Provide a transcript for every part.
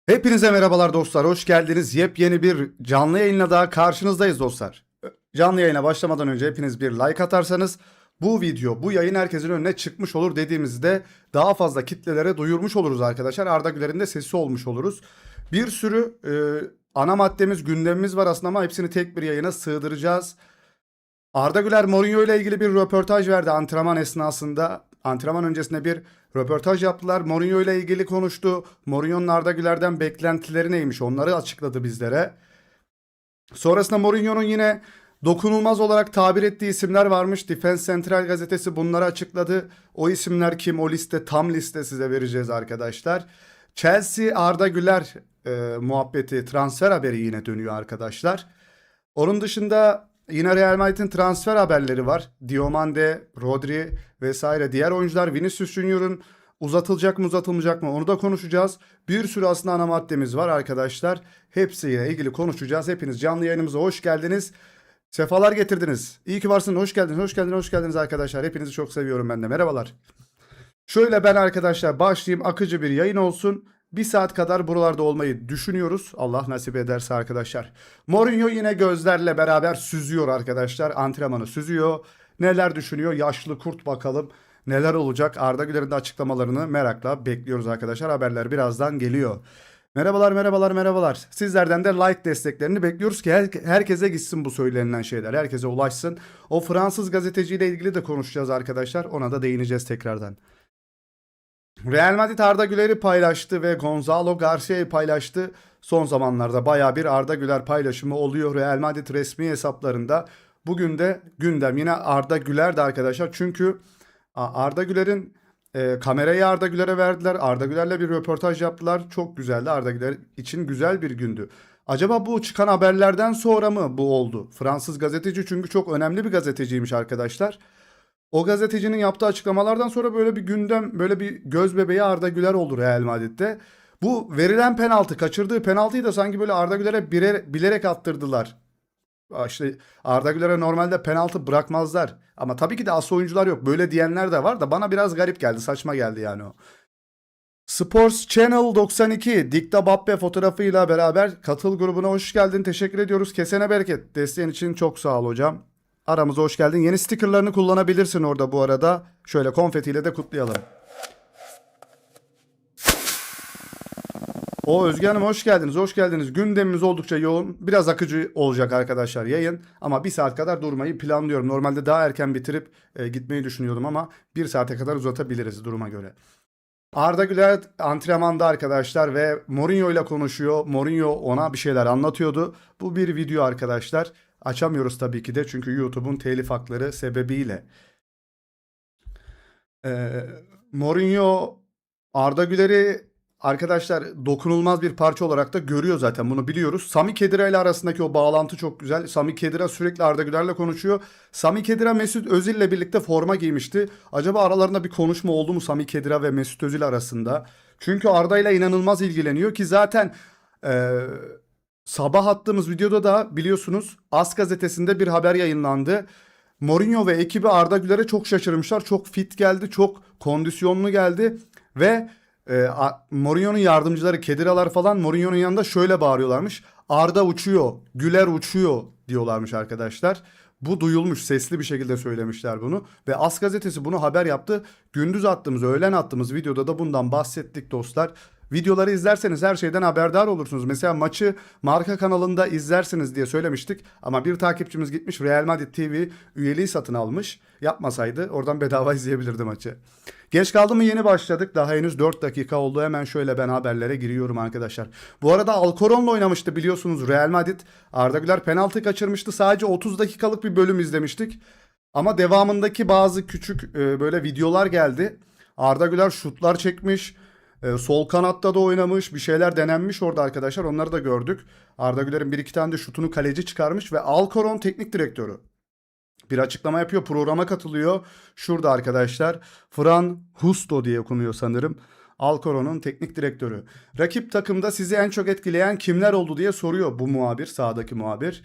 Hepinize merhabalar dostlar, hoş geldiniz. Yepyeni bir canlı yayınla daha karşınızdayız dostlar. Canlı yayına başlamadan önce hepiniz bir like atarsanız bu video, bu yayın herkesin önüne çıkmış olur dediğimizde daha fazla kitlelere duyurmuş oluruz arkadaşlar. Arda Güler'in de sesi olmuş oluruz. Bir sürü ana maddemiz, gündemimiz var aslında ama hepsini tek bir yayına sığdıracağız. Arda Güler Mourinho ile ilgili bir röportaj verdi antrenman esnasında. Antrenman öncesinde bir röportaj yaptılar. Mourinho ile ilgili konuştu. Mourinho'nun Arda Güler'den beklentileri neymiş onları açıkladı bizlere. Sonrasında Mourinho'nun yine dokunulmaz olarak tabir ettiği isimler varmış. Defense Central gazetesi bunları açıkladı. O isimler kim? O liste, tam liste size vereceğiz arkadaşlar. Chelsea Arda Güler muhabbeti, transfer haberi yine dönüyor arkadaşlar. Onun dışında yine Real Madrid'in transfer haberleri var. Diomande, Rodri vesaire diğer oyuncular. Vinicius Junior'un uzatılacak mı uzatılmayacak mı onu da konuşacağız. Bir sürü aslında ana maddemiz var arkadaşlar. Hepsiyle ilgili konuşacağız. Hepiniz canlı yayınımıza hoş geldiniz. Sefalar getirdiniz. İyi ki varsınız. Hoş geldiniz. Hoş geldiniz. Hoş geldiniz arkadaşlar. Hepinizi çok seviyorum ben de. Merhabalar. Şöyle ben arkadaşlar başlayayım. Akıcı bir yayın olsun. Bir saat kadar buralarda olmayı düşünüyoruz. Allah nasip ederse arkadaşlar. Mourinho yine gözlerle beraber süzüyor arkadaşlar. Antrenmanı süzüyor. Neler düşünüyor? Yaşlı kurt bakalım. Neler olacak? Arda Güler'in de açıklamalarını merakla bekliyoruz arkadaşlar. Haberler birazdan geliyor. Merhabalar, merhabalar, merhabalar. Sizlerden de like desteklerini bekliyoruz ki herkese gitsin bu söylenilen şeyler. Herkese ulaşsın. O Fransız gazeteciyle ilgili de konuşacağız arkadaşlar. Ona da değineceğiz tekrardan. Real Madrid Arda Güler'i paylaştı ve Gonzalo Garcia'yı paylaştı. Son zamanlarda baya bir Arda Güler paylaşımı oluyor Real Madrid resmi hesaplarında. Bugün de gündem yine Arda Güler'di arkadaşlar. Çünkü Arda Güler'in kamerayı Arda Güler'e verdiler. Arda Güler'le bir röportaj yaptılar. Çok güzeldi. Arda Güler için güzel bir gündü. Acaba bu çıkan haberlerden sonra mı bu oldu? Fransız gazeteci çünkü çok önemli bir gazeteciymiş arkadaşlar. O gazetecinin yaptığı açıklamalardan sonra böyle bir gündem, böyle bir göz bebeği Arda Güler oldu Real Madrid'de. Bu verilen penaltı, kaçırdığı penaltıyı da sanki böyle Arda Güler'e bilerek attırdılar. İşte Arda Güler'e normalde penaltı bırakmazlar. Ama tabii ki de asıl oyuncular yok. Böyle diyenler de var da bana biraz garip geldi, saçma geldi yani o. Sports Channel 92 Dikta Bappe fotoğrafıyla beraber katıl grubuna hoş geldin. Teşekkür ediyoruz. Kesene bereket. Desteğin için çok sağ ol hocam. Aramıza hoş geldin. Yeni stickerlarını kullanabilirsin orada bu arada. Şöyle konfetiyle de kutlayalım. O Özge Hanım hoş geldiniz. Hoş geldiniz. Gündemimiz oldukça yoğun. Biraz akıcı olacak arkadaşlar yayın. Ama bir saat kadar durmayı planlıyorum. Normalde daha erken bitirip gitmeyi düşünüyordum ama bir saate kadar uzatabiliriz duruma göre. Arda Güler antrenmanda arkadaşlar ve Mourinho ile konuşuyor. Mourinho ona bir şeyler anlatıyordu. Bu bir video arkadaşlar. Açamıyoruz tabii ki de çünkü YouTube'un telif hakları sebebiyle. Ee, Mourinho Arda Güler'i arkadaşlar dokunulmaz bir parça olarak da görüyor zaten, bunu biliyoruz. Sami Khedira ile arasındaki o bağlantı çok güzel. Sami Khedira sürekli Arda Güler'le konuşuyor. Sami Khedira Mesut Özil ile birlikte forma giymişti. Acaba aralarında bir konuşma oldu mu Sami Khedira ve Mesut Özil arasında? Çünkü Arda ile inanılmaz ilgileniyor ki zaten e, sabah attığımız videoda da biliyorsunuz As gazetesinde bir haber yayınlandı. Mourinho ve ekibi Arda Güler'e çok şaşırmışlar. Çok fit geldi, çok kondisyonlu geldi ve Mourinho'nun yardımcıları, Kediralar falan Mourinho'nun yanında şöyle bağırıyorlarmış. Arda uçuyor, Güler uçuyor diyorlarmış arkadaşlar. Bu duyulmuş, sesli bir şekilde söylemişler bunu ve As gazetesi bunu haber yaptı. Gündüz attığımız, öğlen attığımız videoda da bundan bahsettik dostlar. Videoları izlerseniz her şeyden haberdar olursunuz. Mesela maçı Marka kanalında izlersiniz diye söylemiştik. Ama bir takipçimiz gitmiş Real Madrid TV üyeliği satın almış. Yapmasaydı oradan bedava izleyebilirdi maçı. Geç kaldı mı yeni başladık. Daha henüz 4 dakika oldu. Hemen şöyle ben haberlere giriyorum arkadaşlar. Bu arada Alcoron'la oynamıştı biliyorsunuz Real Madrid. Arda Güler penaltı kaçırmıştı. Sadece 30 dakikalık bir bölüm izlemiştik. Ama devamındaki bazı küçük böyle videolar geldi. Arda Güler şutlar çekmiş. Sol kanatta da oynamış. Bir şeyler denenmiş orada arkadaşlar. Onları da gördük. Arda Güler'in bir iki tane de şutunu kaleci çıkarmış ve Alcoron teknik direktörü bir açıklama yapıyor. Programa katılıyor. Şurada arkadaşlar. Fran Husto diye okunuyor sanırım. Alcoron'un teknik direktörü. Rakip takımda sizi en çok etkileyen kimler oldu diye soruyor bu muhabir. Sağdaki muhabir.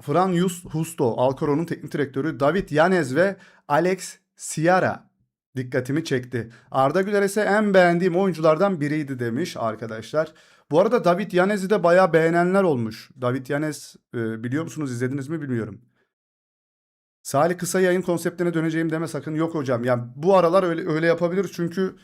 Fran Husto. Alcoron'un teknik direktörü. David Yanez ve Alex Sierra. Dikkatimi çekti. Arda Güler ise en beğendiğim oyunculardan biriydi demiş arkadaşlar. Bu arada David Yanes'i de bayağı beğenenler olmuş. David Yanes biliyor musunuz, izlediniz mi bilmiyorum. Salih kısa yayın konseptine döneceğim deme sakın. Yok hocam. Yani bu aralar öyle yapabiliriz çünkü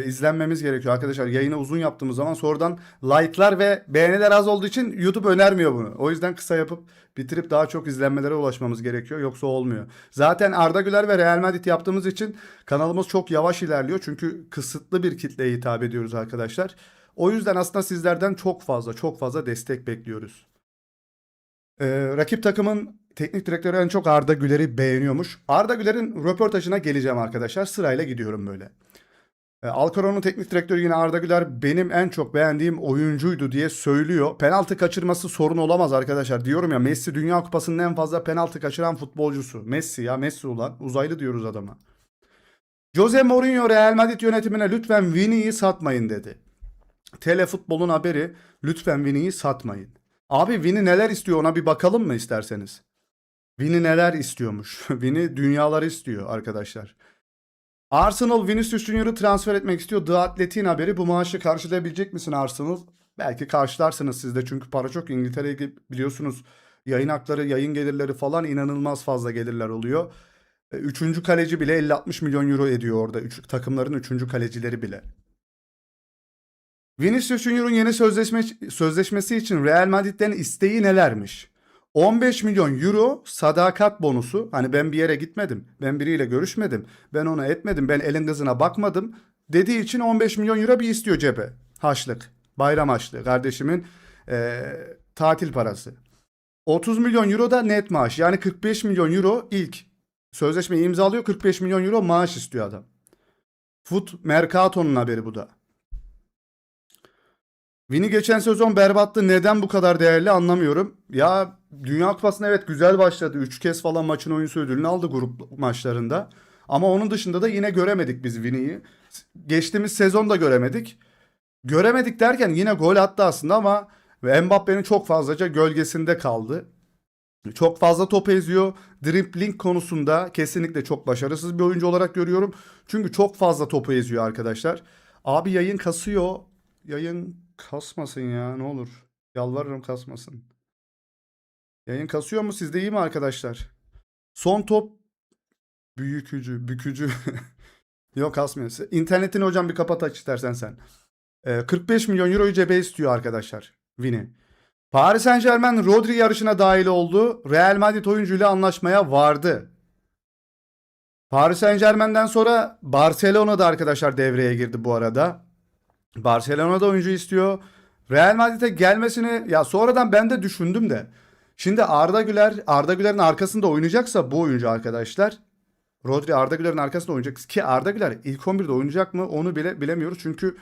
izlenmemiz gerekiyor arkadaşlar. Yayını uzun yaptığımız zaman sonradan like'lar ve beğeniler az olduğu için YouTube önermiyor bunu. O yüzden kısa yapıp bitirip daha çok izlenmelere ulaşmamız gerekiyor. Yoksa olmuyor. Zaten Arda Güler ve Real Madrid yaptığımız için kanalımız çok yavaş ilerliyor. Çünkü kısıtlı bir kitleye hitap ediyoruz arkadaşlar. O yüzden aslında sizlerden çok fazla destek bekliyoruz. Rakip takımın teknik direktörü en çok Arda Güler'i beğeniyormuş. Arda Güler'in röportajına geleceğim arkadaşlar. Sırayla gidiyorum böyle. Alcaro'nun teknik direktörü yine Arda Güler benim en çok beğendiğim oyuncuydu diye söylüyor. Penaltı kaçırması sorun olamaz arkadaşlar. Diyorum ya, Messi Dünya Kupası'nın en fazla penaltı kaçıran futbolcusu. Messi, ya Messi ulan. Uzaylı diyoruz adama. Jose Mourinho Real Madrid yönetimine lütfen Vini'yi satmayın dedi. Telefutbol'un haberi, lütfen Vini'yi satmayın. Abi Vini neler istiyor, ona bir bakalım mı isterseniz? Vini neler istiyormuş? Vini dünyaları istiyor arkadaşlar. Arsenal Vinicius Junior'ı transfer etmek istiyor. The Athletic'in haberi. Bu maaşı karşılayabilecek misin Arsenal? Belki karşılarsınız siz de, çünkü para çok. İngiltere'ye biliyorsunuz, yayın hakları, yayın gelirleri falan inanılmaz fazla gelirler oluyor. Üçüncü kaleci bile 50-60 milyon euro ediyor orada. Takımların üçüncü kalecileri bile. Vinicius Junior'un yeni sözleşmesi için Real Madrid'den isteği nelermiş? 15 milyon euro sadakat bonusu. Hani ben bir yere gitmedim. Ben biriyle görüşmedim. Ben onu etmedim. Ben elin kızına bakmadım. Dediği için 15 milyon euro bir istiyor cebe. Haçlık. Bayram haçlığı. Kardeşimin tatil parası. 30 milyon euro da net maaş. Yani 45 milyon euro ilk sözleşmeyi imzalıyor. 45 milyon euro maaş istiyor adam. Foot Mercato'nun haberi bu da. Vini geçen sezon berbattı. Neden bu kadar değerli anlamıyorum. Ya Dünya Kupası'na evet güzel başladı. 3 kez falan maçın oyuncusu ödülünü aldı grup maçlarında. Ama onun dışında da yine göremedik biz Vini'yi. Geçtiğimiz sezon da göremedik. Göremedik derken yine gol attı aslında ama ve Mbappe'nin çok fazlaca gölgesinde kaldı. Çok fazla top eziyor. Dribbling konusunda kesinlikle çok başarısız bir oyuncu olarak görüyorum. Çünkü çok fazla topu eziyor arkadaşlar. Abi yayın kasıyor. Yayın kasmasın ya, ne olur. Yalvarırım kasmasın. Yayın kasıyor mu? Sizde iyi mi arkadaşlar? Son top bükücü. Yok kasmıyor. İnternetini hocam bir kapat, aç istersen sen. 45 milyon euroyu cebe istiyor arkadaşlar. Vini. Paris Saint-Germain Rodri yarışına dahil oldu. Real Madrid oyuncuyla anlaşmaya vardı. Paris Saint-Germain'den sonra Barcelona da arkadaşlar devreye girdi bu arada. Barcelona da oyuncu istiyor. Real Madrid'e gelmesini ya sonradan ben de düşündüm de. Şimdi Arda Güler'in arkasında oynayacaksa bu oyuncu arkadaşlar. Rodri Arda Güler'in arkasında oynayacak ki Arda Güler ilk 11'de oynayacak mı onu bile bilemiyoruz. Çünkü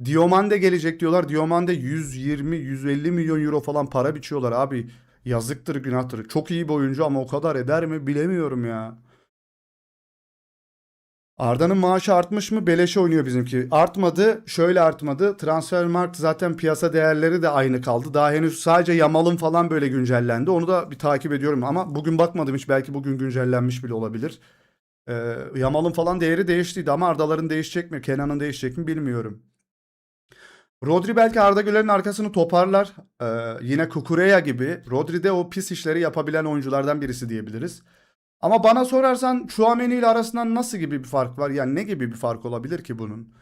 Diomande gelecek diyorlar. Diomande 120-150 milyon euro falan para biçiyorlar abi. Yazıktır, günahtır. Çok iyi bir oyuncu ama o kadar eder mi bilemiyorum ya. Arda'nın maaşı artmış mı? Beleşe oynuyor bizimki. Artmadı. Şöyle artmadı. Transfermarkt zaten piyasa değerleri de aynı kaldı. Daha henüz sadece Yamal'ın falan böyle güncellendi. Onu da bir takip ediyorum ama bugün bakmadım hiç. Belki bugün güncellenmiş bile olabilir. Yamal'ın falan değeri değiştiydi ama Arda'ların değişecek mi? Kenan'ın değişecek mi bilmiyorum. Rodri belki Arda Güler'in arkasını toparlar. Yine Kukureya gibi. Rodri de o pis işleri yapabilen oyunculardan birisi diyebiliriz. Ama bana sorarsan Tchouaméni ile arasında nasıl gibi bir fark var? Yani ne gibi bir fark olabilir ki bunun?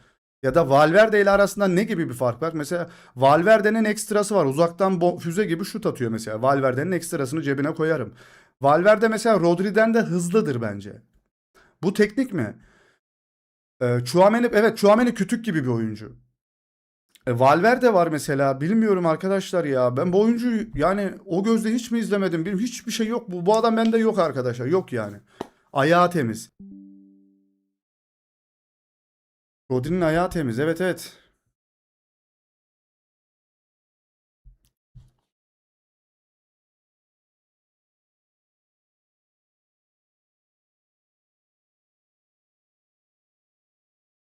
Ya da Valverde ile arasında ne gibi bir fark var? Mesela Valverde'nin ekstrası var. Uzaktan füze gibi şut atıyor mesela. Valverde'nin ekstrasını cebine koyarım. Valverde mesela Rodri'den de hızlıdır bence. Bu teknik mi? Tchouaméni, evet Tchouaméni kütük gibi bir oyuncu. Valverde var mesela. Bilmiyorum arkadaşlar ya. Ben bu oyuncuyu yani o gözle hiç mi izlemedim? Benim hiçbir şey yok. Bu adam bende yok arkadaşlar. Yok yani. Ayağı temiz. Rodri'nin ayağı temiz. Evet, evet.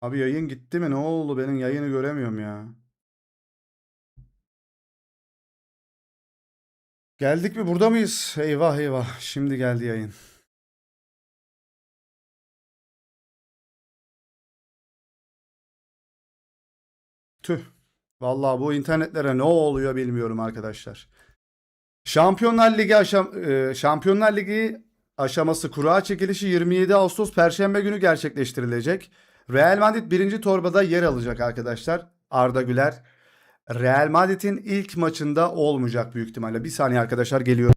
Abi yayın gitti mi? Ne oldu? Benim yayını göremiyorum ya. Geldik mi? Burada mıyız? Eyvah eyvah. Şimdi geldi yayın. Tüh. Vallahi bu internetlere ne oluyor bilmiyorum arkadaşlar. Şampiyonlar Ligi aşaması kura çekilişi 27 Ağustos Perşembe günü gerçekleştirilecek. Real Madrid birinci torbada yer alacak arkadaşlar. Arda Güler Real Madrid'in ilk maçında olmayacak büyük ihtimalle. Bir saniye arkadaşlar, geliyor.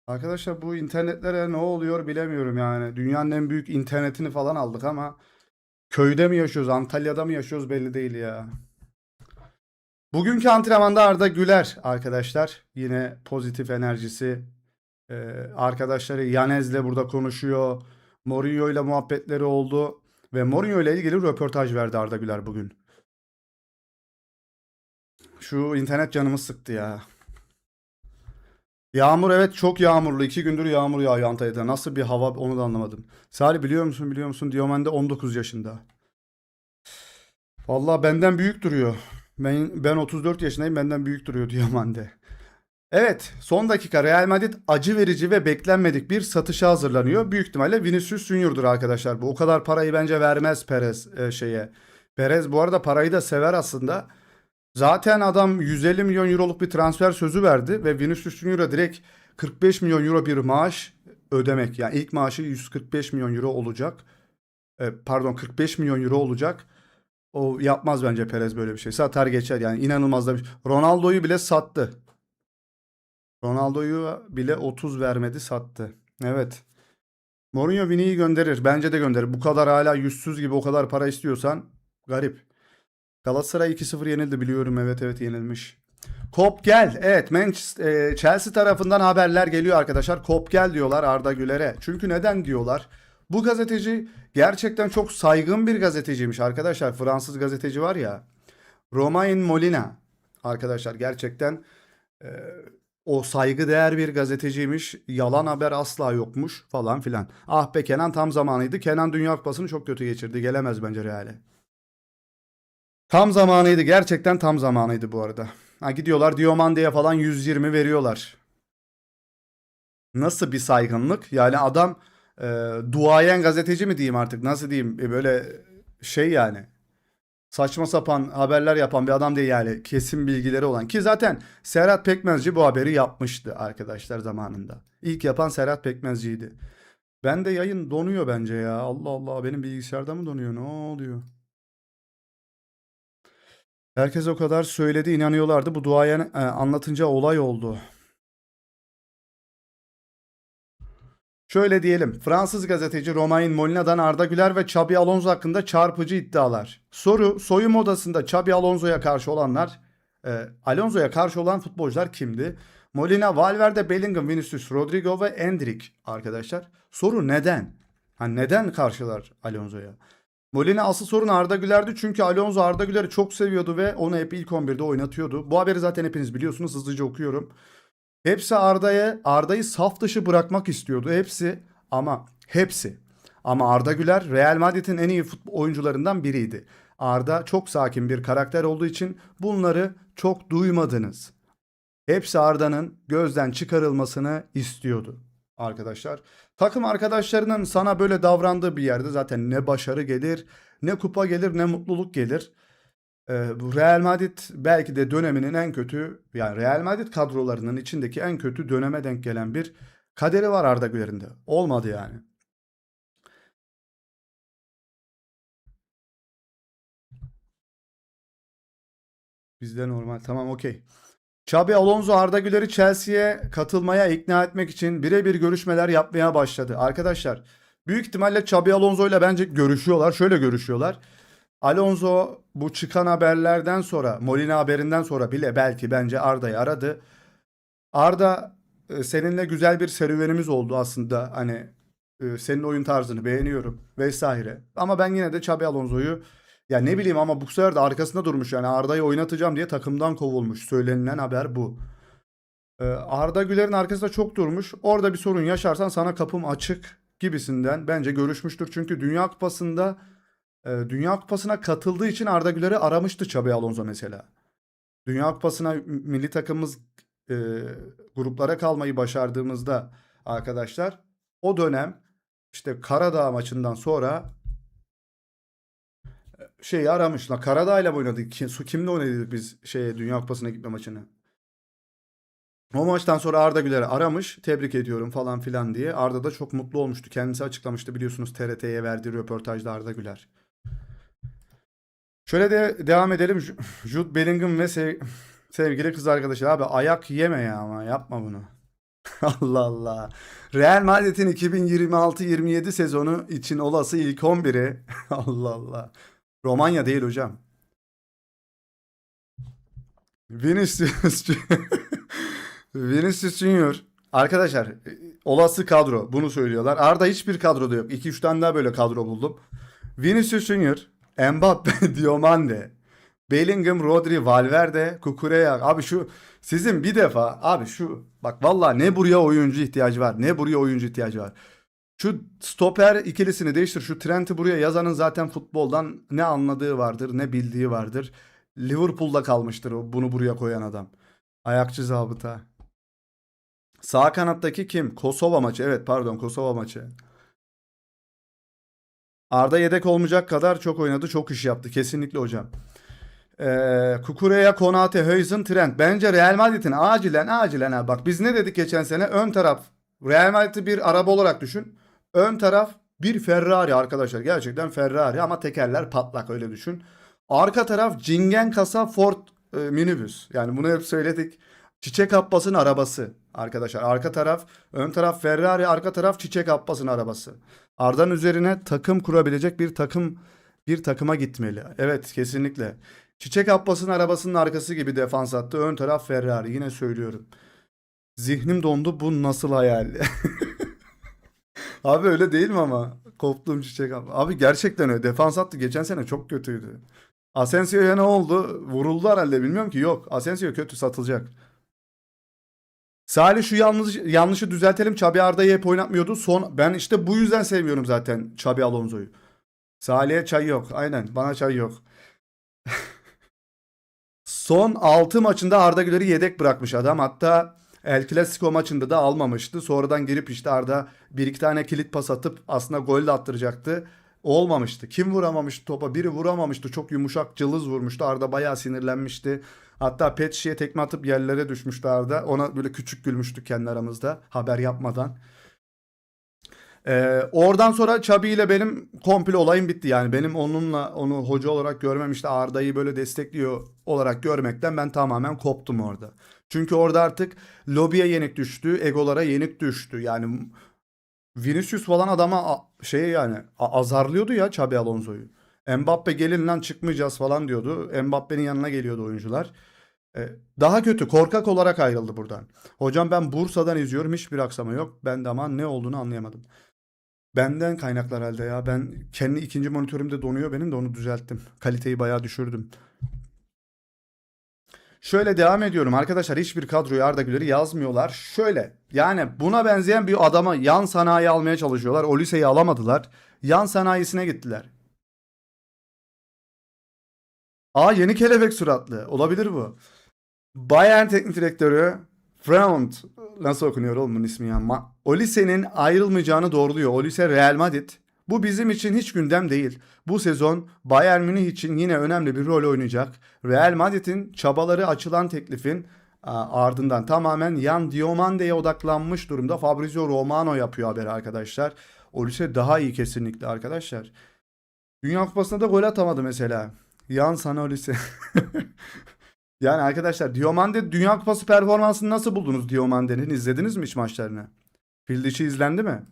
Arkadaşlar bu internetlere ne oluyor bilemiyorum yani. Dünyanın en büyük internetini falan aldık ama köyde mi yaşıyoruz, Antalya'da mı yaşıyoruz belli değil ya. Bugünkü antrenmanda Arda Güler arkadaşlar. Yine pozitif enerjisi. Ee, Arkadaşları Yanez'le burada konuşuyor. Mourinho ile muhabbetleri oldu. Ve Mourinho ile ilgili röportaj verdi Arda Güler bugün. Şu internet canımı sıktı ya. Yağmur, evet, çok yağmurlu. 2 gündür yağmur yağıyor Antalya'da. Nasıl bir hava onu da anlamadım. Salih biliyor musun? Diomen'de 19 yaşında. Vallahi benden büyük duruyor. Ben 34 yaşındayım, benden büyük duruyor Diomen'de. Evet, son dakika Real Madrid acı verici ve beklenmedik bir satışa hazırlanıyor. Büyük ihtimalle Vinicius Junior'dur arkadaşlar bu. O kadar parayı bence vermez Perez şeye. Perez bu arada parayı da sever aslında. Zaten adam 150 milyon euroluk bir transfer sözü verdi ve Vinicius Junior'a direkt 45 milyon euro bir maaş ödemek. Yani ilk maaşı 145 milyon euro olacak. Pardon, 45 milyon euro olacak. O yapmaz bence Perez böyle bir şey. Satar geçer yani, inanılmaz da bir şey. Ronaldo'yu bile sattı. Ronaldo'yu bile 30 vermedi, sattı. Evet. Mourinho Vini'yi gönderir. Bence de gönderir. Bu kadar hala yüzsüz gibi o kadar para istiyorsan garip. Galatasaray 2-0 yenildi biliyorum. Evet, evet, yenilmiş. Kop gel. Evet, Chelsea tarafından haberler geliyor arkadaşlar. Kop gel diyorlar Arda Güler'e. Çünkü neden diyorlar? Bu gazeteci gerçekten çok saygın bir gazeteciymiş arkadaşlar. Fransız gazeteci var ya. Romain Molina. Arkadaşlar gerçekten e, o saygıdeğer bir gazeteciymiş. Yalan haber asla yokmuş falan filan. Ah be Kenan, tam zamanıydı. Kenan Dünya Kupası'nı çok kötü geçirdi. Gelemez bence Real'e. Tam zamanıydı. Gerçekten tam zamanıydı bu arada. Ha, gidiyorlar Diomande'ye falan 120 veriyorlar. Nasıl bir saygınlık? Yani adam duayen gazeteci mi diyeyim artık? Nasıl diyeyim? Böyle şey yani. Saçma sapan haberler yapan bir adam değil yani. Kesin bilgileri olan. Ki zaten Serhat Pekmezci bu haberi yapmıştı arkadaşlar zamanında. İlk yapan Serhat Pekmezci'ydi. Ben de yayın donuyor bence ya. Allah Allah, benim bilgisayarda mı donuyor? Ne oluyor? Herkes o kadar söyledi, inanıyorlardı. Bu duayen anlatınca olay oldu. Şöyle diyelim. Fransız gazeteci Romain Molina'dan Arda Güler ve Xabi Alonso hakkında çarpıcı iddialar. Soru: soyunma odasında Xabi Alonso'ya karşı olanlar, Alonso'ya karşı olan futbolcular kimdi? Molina, Valverde, Bellingham, Vinicius, Rodrigo ve Endrick arkadaşlar. Soru neden? Ha, neden karşılar Alonso'ya? Molina, asıl sorun Arda Güler'di çünkü Alonso Arda Güler'i çok seviyordu ve onu hep ilk 11'de oynatıyordu. Bu haberi zaten hepiniz biliyorsunuz, hızlıca okuyorum. Hepsi Arda'yı saf dışı bırakmak istiyordu. Hepsi. Ama Arda Güler Real Madrid'in en iyi futbol oyuncularından biriydi. Arda çok sakin bir karakter olduğu için bunları çok duymadınız. Hepsi Arda'nın gözden çıkarılmasını istiyordu arkadaşlar. Takım arkadaşlarının sana böyle davrandığı bir yerde zaten ne başarı gelir, ne kupa gelir, ne mutluluk gelir. Bu Real Madrid belki de döneminin en kötü, yani Real Madrid kadrolarının içindeki en kötü döneme denk gelen bir kaderi var Arda Güler'in de. Olmadı yani. Bizde normal. Tamam, okey. Xabi Alonso Arda Güler'i Chelsea'ye katılmaya ikna etmek için birebir görüşmeler yapmaya başladı. Arkadaşlar büyük ihtimalle Xabi Alonso ile bence görüşüyorlar. Şöyle görüşüyorlar. Alonso bu çıkan haberlerden sonra, Molina haberinden sonra bile belki bence Arda'yı aradı. Arda, seninle güzel bir serüvenimiz oldu aslında. Hani senin oyun tarzını beğeniyorum vesaire. Ama ben yine de Xabi Alonso'yu, ya ne bileyim, ama bu sefer de arkasında durmuş. Yani Arda'yı oynatacağım diye takımdan kovulmuş. Söylenilen haber bu. Arda Güler'in arkasında çok durmuş. Orada bir sorun yaşarsan sana kapım açık gibisinden bence görüşmüştür. Çünkü Dünya Kupası'nda Dünya Kupası'na katıldığı için Arda Güler'i aramıştı Xabi Alonso mesela. Dünya Kupası'na milli takımımız e, gruplara kalmayı başardığımızda arkadaşlar o dönem işte Karadağ maçından sonra şeyi aramış. La Karadağ'la mı oynadık? Kimle oynadık biz Dünya Kupası'na gitme maçını? O maçtan sonra Arda Güler'i aramış. Tebrik ediyorum falan filan diye. Arda da çok mutlu olmuştu. Kendisi açıklamıştı biliyorsunuz TRT'ye verdiği röportajda Arda Güler. Şöyle de devam edelim. Jude Bellingham ve sevgili kız arkadaşı. Abi ayak yeme ya ama yapma bunu. Allah Allah. Real Madrid'in 2026-27 sezonu için olası ilk 11'i. Allah Allah. Romanya değil hocam. Vinicius, Vinicius Junior. Arkadaşlar olası kadro bunu söylüyorlar. Arda hiçbir kadroda yok. 2-3 tane daha böyle kadro buldum. Vinicius Junior, Mbappe, Diomande, Bellingham, Rodri, Valverde, Cucurella. Abi şu sizin bir defa abi şu bak vallahi ne buraya oyuncu ihtiyacı var. Ne buraya oyuncu ihtiyacı var. Şu stoper ikilisini değiştir. Şu Trent'i buraya yazanın zaten futboldan ne anladığı vardır, ne bildiği vardır. Liverpool'da kalmıştır bunu buraya koyan adam. Ayakçı zabıta. Sağ kanattaki kim? Kosova maçı. Evet pardon Kosova maçı. Arda yedek olmayacak kadar çok oynadı. Çok iş yaptı. Kesinlikle hocam. Cucurella, Konate, Huijsen, Trent. Bence Real Madrid'in acilen ha. Bak biz ne dedik geçen sene? Ön taraf Real Madrid'i bir araba olarak düşün. Ön taraf bir Ferrari arkadaşlar. Gerçekten Ferrari ama tekerler patlak öyle düşün. Arka taraf cingen kasa Ford minibüs. Yani bunu hep söyledik. Çiçek Abbas'ın arabası arkadaşlar. Arka taraf, ön taraf Ferrari, arka taraf Çiçek Abbas'ın arabası. Arda'nın üzerine takım kurabilecek bir takıma gitmeli. Evet kesinlikle. Çiçek Abbas'ın arabasının arkası gibi defans attı. Ön taraf Ferrari. Yine söylüyorum. Zihnim dondu. Bu nasıl hayal? Abi öyle değil mi ama? Koptuğum Çiçek Abbas. Abi gerçekten öyle. Defans attı. Geçen sene çok kötüydü. Asensio'ya ne oldu? Vuruldu herhalde. Bilmiyorum ki. Yok. Asensio kötü satılacak. Salih şu yanlışı düzeltelim. Xabi Arda'yı hep oynatmıyordu. Ben işte bu yüzden sevmiyorum zaten Xabi Alonso'yu. Salih'e çay yok. Aynen. Bana çay yok. Son 6 maçında Arda Güler'i yedek bırakmış adam. Hatta El Clasico maçında da almamıştı. Sonradan girip işte Arda bir iki tane kilit pas atıp aslında gol de attıracaktı. Olmamıştı. Kim vuramamıştı topa? Biri vuramamıştı. Çok yumuşak cılız vurmuştu. Arda bayağı sinirlenmişti. Hatta pet şişeye tekme atıp yerlere düşmüştü Arda. Ona böyle küçük gülmüştük kendi aramızda haber yapmadan. Oradan sonra Xabi ile benim komple olayım bitti. Yani benim onu hoca olarak görmem işte Arda'yı böyle destekliyor olarak görmekten ben tamamen koptum orada. Çünkü orada artık lobiye yenik düştü, egolara yenik düştü. Yani Vinicius falan adama azarlıyordu ya Xabi Alonso'yu. Mbappe gelin lan çıkmayacağız falan diyordu. Mbappe'nin yanına geliyordu oyuncular. Daha kötü korkak olarak ayrıldı buradan. Hocam ben Bursa'dan izliyorum hiçbir aksama yok. Ben de ama ne olduğunu anlayamadım. Benden kaynaklar halde ya. Ben kendi ikinci monitörümde donuyor benim de onu düzelttim. Kaliteyi bayağı düşürdüm. Şöyle devam ediyorum arkadaşlar hiçbir kadroya Arda Güler'i yazmıyorlar. Şöyle yani buna benzeyen bir adama yan sanayi almaya çalışıyorlar. Olise'yi alamadılar. Yan sanayisine gittiler. Aa yeni kelebek suratlı. Olabilir bu. Bayern Teknik Direktörü Freund nasıl okunuyor oğlum bunun ismi ya? Olise'nin ayrılmayacağını doğruluyor. Olise Real Madrid. Bu bizim için hiç gündem değil. Bu sezon Bayern Münih için yine önemli bir rol oynayacak. Real Madrid'in çabaları açılan teklifin ardından tamamen Yan Diomande'ye odaklanmış durumda. Fabrizio Romano yapıyor haberi arkadaşlar. Olise daha iyi kesinlikle arkadaşlar. Dünya Kupası'nda da gol atamadı mesela. Yan sana Olise. Yani arkadaşlar Diomande Dünya Kupası performansını nasıl buldunuz Diomande'nin? İzlediniz mi hiç maçlarını? Fil dişi izlendi mi?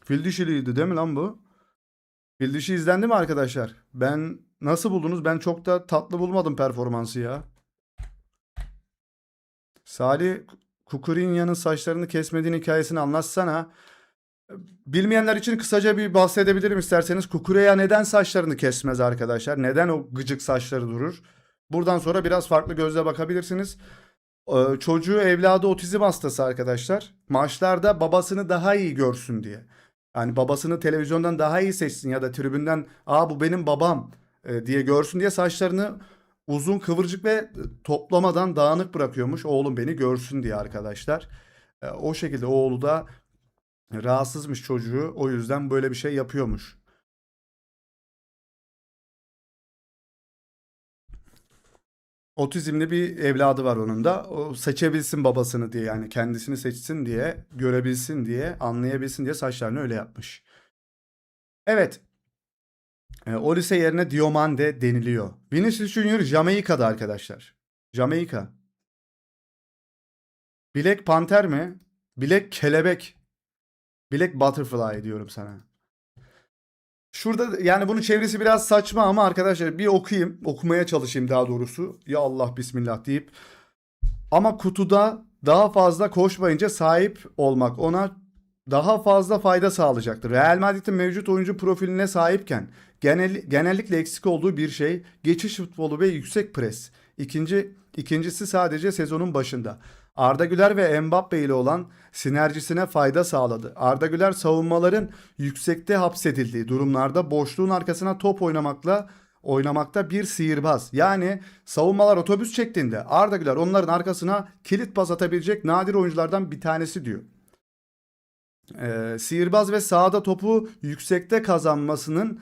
Fil dişiliydi değil mi lan bu? Fil dişi izlendi mi arkadaşlar? Ben nasıl buldunuz? Ben çok da tatlı bulmadım performansı ya. Salih Kukuryanya'nın saçlarını kesmediğin hikayesini anlatsana. Bilmeyenler için kısaca bir bahsedebilirim isterseniz. Kukureya neden saçlarını kesmez arkadaşlar? Neden o gıcık saçları durur? Buradan sonra biraz farklı gözle bakabilirsiniz. Çocuğu evladı otizm hastası arkadaşlar. Maçlarda babasını daha iyi görsün diye. Yani babasını televizyondan daha iyi seçsin ya da tribünden aa bu benim babam diye görsün diye saçlarını uzun kıvırcık ve toplamadan dağınık bırakıyormuş. Oğlum beni görsün diye arkadaşlar. O şekilde oğlu da rahatsızmış çocuğu. O yüzden böyle bir şey yapıyormuş. Otizmli bir evladı var onun da. O seçebilsin babasını diye yani kendisini seçsin diye, görebilsin diye, anlayabilsin diye saçlarını öyle yapmış. Evet, o lise yerine Diomande deniliyor. Vinicius Junior Jamaika'da arkadaşlar. Jamaika. Black Panther mi? Black Kelebek. Black Butterfly diyorum sana. Şurada yani bunun çevresi biraz saçma ama arkadaşlar bir okuyayım. Okumaya çalışayım daha doğrusu. Ya Allah bismillah deyip. Ama kutuda daha fazla koşmayınca sahip olmak ona daha fazla fayda sağlayacaktır. Real Madrid'in mevcut oyuncu profiline sahipken genellikle eksik olduğu bir şey geçiş futbolu ve yüksek pres. İkincisi sadece sezonun başında. Arda Güler ve Mbappe ile olan sinerjisine fayda sağladı. Arda Güler savunmaların yüksekte hapsedildiği durumlarda boşluğun arkasına top oynamakta bir sihirbaz. Yani savunmalar otobüs çektiğinde Arda Güler onların arkasına kilit pas atabilecek nadir oyunculardan bir tanesi diyor. Sihirbaz ve sahada topu yüksekte kazanmasının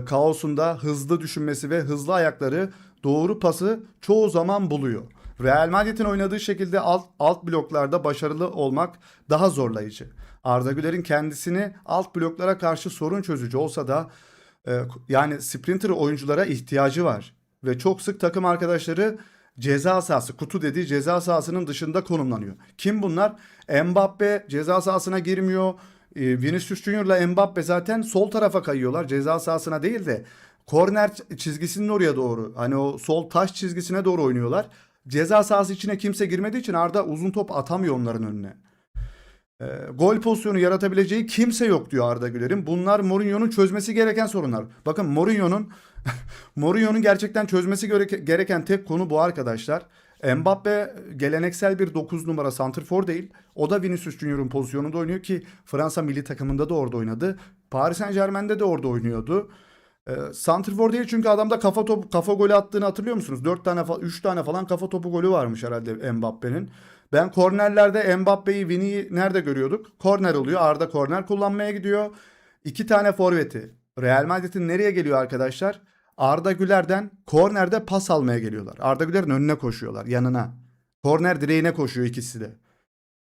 kaosunda hızlı düşünmesi ve hızlı ayakları doğru pası çoğu zaman buluyor. Real Madrid'in oynadığı şekilde alt bloklarda başarılı olmak daha zorlayıcı. Arda Güler'in kendisini alt bloklara karşı sorun çözücü olsa da yani sprinter oyunculara ihtiyacı var. Ve çok sık takım arkadaşları ceza sahası, kutu dediği ceza sahasının dışında konumlanıyor. Kim bunlar? Mbappe ceza sahasına girmiyor. Vinicius Junior'la Mbappe zaten sol tarafa kayıyorlar. Ceza sahasına değil de korner çizgisinin oraya doğru. Hani o sol taş çizgisine doğru oynuyorlar. Ceza sahası içine kimse girmediği için Arda uzun top atamıyor onların önüne. Gol pozisyonu yaratabileceği kimse yok diyor Arda Güler'in. Bunlar Mourinho'nun çözmesi gereken sorunlar. Bakın Mourinho'nun gerçekten çözmesi gereken tek konu bu arkadaşlar. Mbappe geleneksel bir 9 numara santrfor değil. O da Vinicius Junior'un pozisyonunda oynuyor ki Fransa milli takımında da orada oynadı. Paris Saint-Germain'de de orada oynuyordu. Santrfor değil çünkü adamda kafa golü attığını hatırlıyor musunuz? 4 tane 3 tane falan kafa topu golü varmış herhalde Mbappe'nin. Ben kornerlerde Mbappe'yi, Vini'yi nerede görüyorduk? Korner oluyor. Arda korner kullanmaya gidiyor. 2 tane forveti. Real Madrid'in nereye geliyor arkadaşlar? Arda Güler'den kornerde pas almaya geliyorlar. Arda Güler'in önüne koşuyorlar, yanına. Korner direğine koşuyor ikisi de.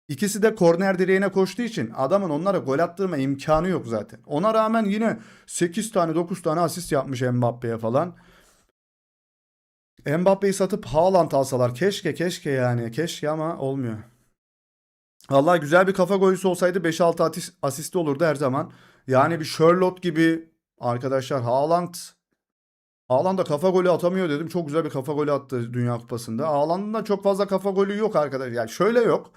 İkisi de korner direğine koştuğu için adamın onlara gol attırma imkanı yok zaten. Ona rağmen yine 8 tane 9 tane asist yapmış Mbappe'ye falan. Mbappe'yi satıp Haaland alsalar keşke yani keşke ama olmuyor. Vallahi güzel bir kafa golcüsü olsaydı 5-6 asisti olurdu her zaman. Yani bir Sherlock gibi arkadaşlar Haaland da kafa golü atamıyor dedim. Çok güzel bir kafa golü attı Dünya Kupası'nda. Haaland'ın da çok fazla kafa golü yok arkadaşlar. Yani şöyle yok.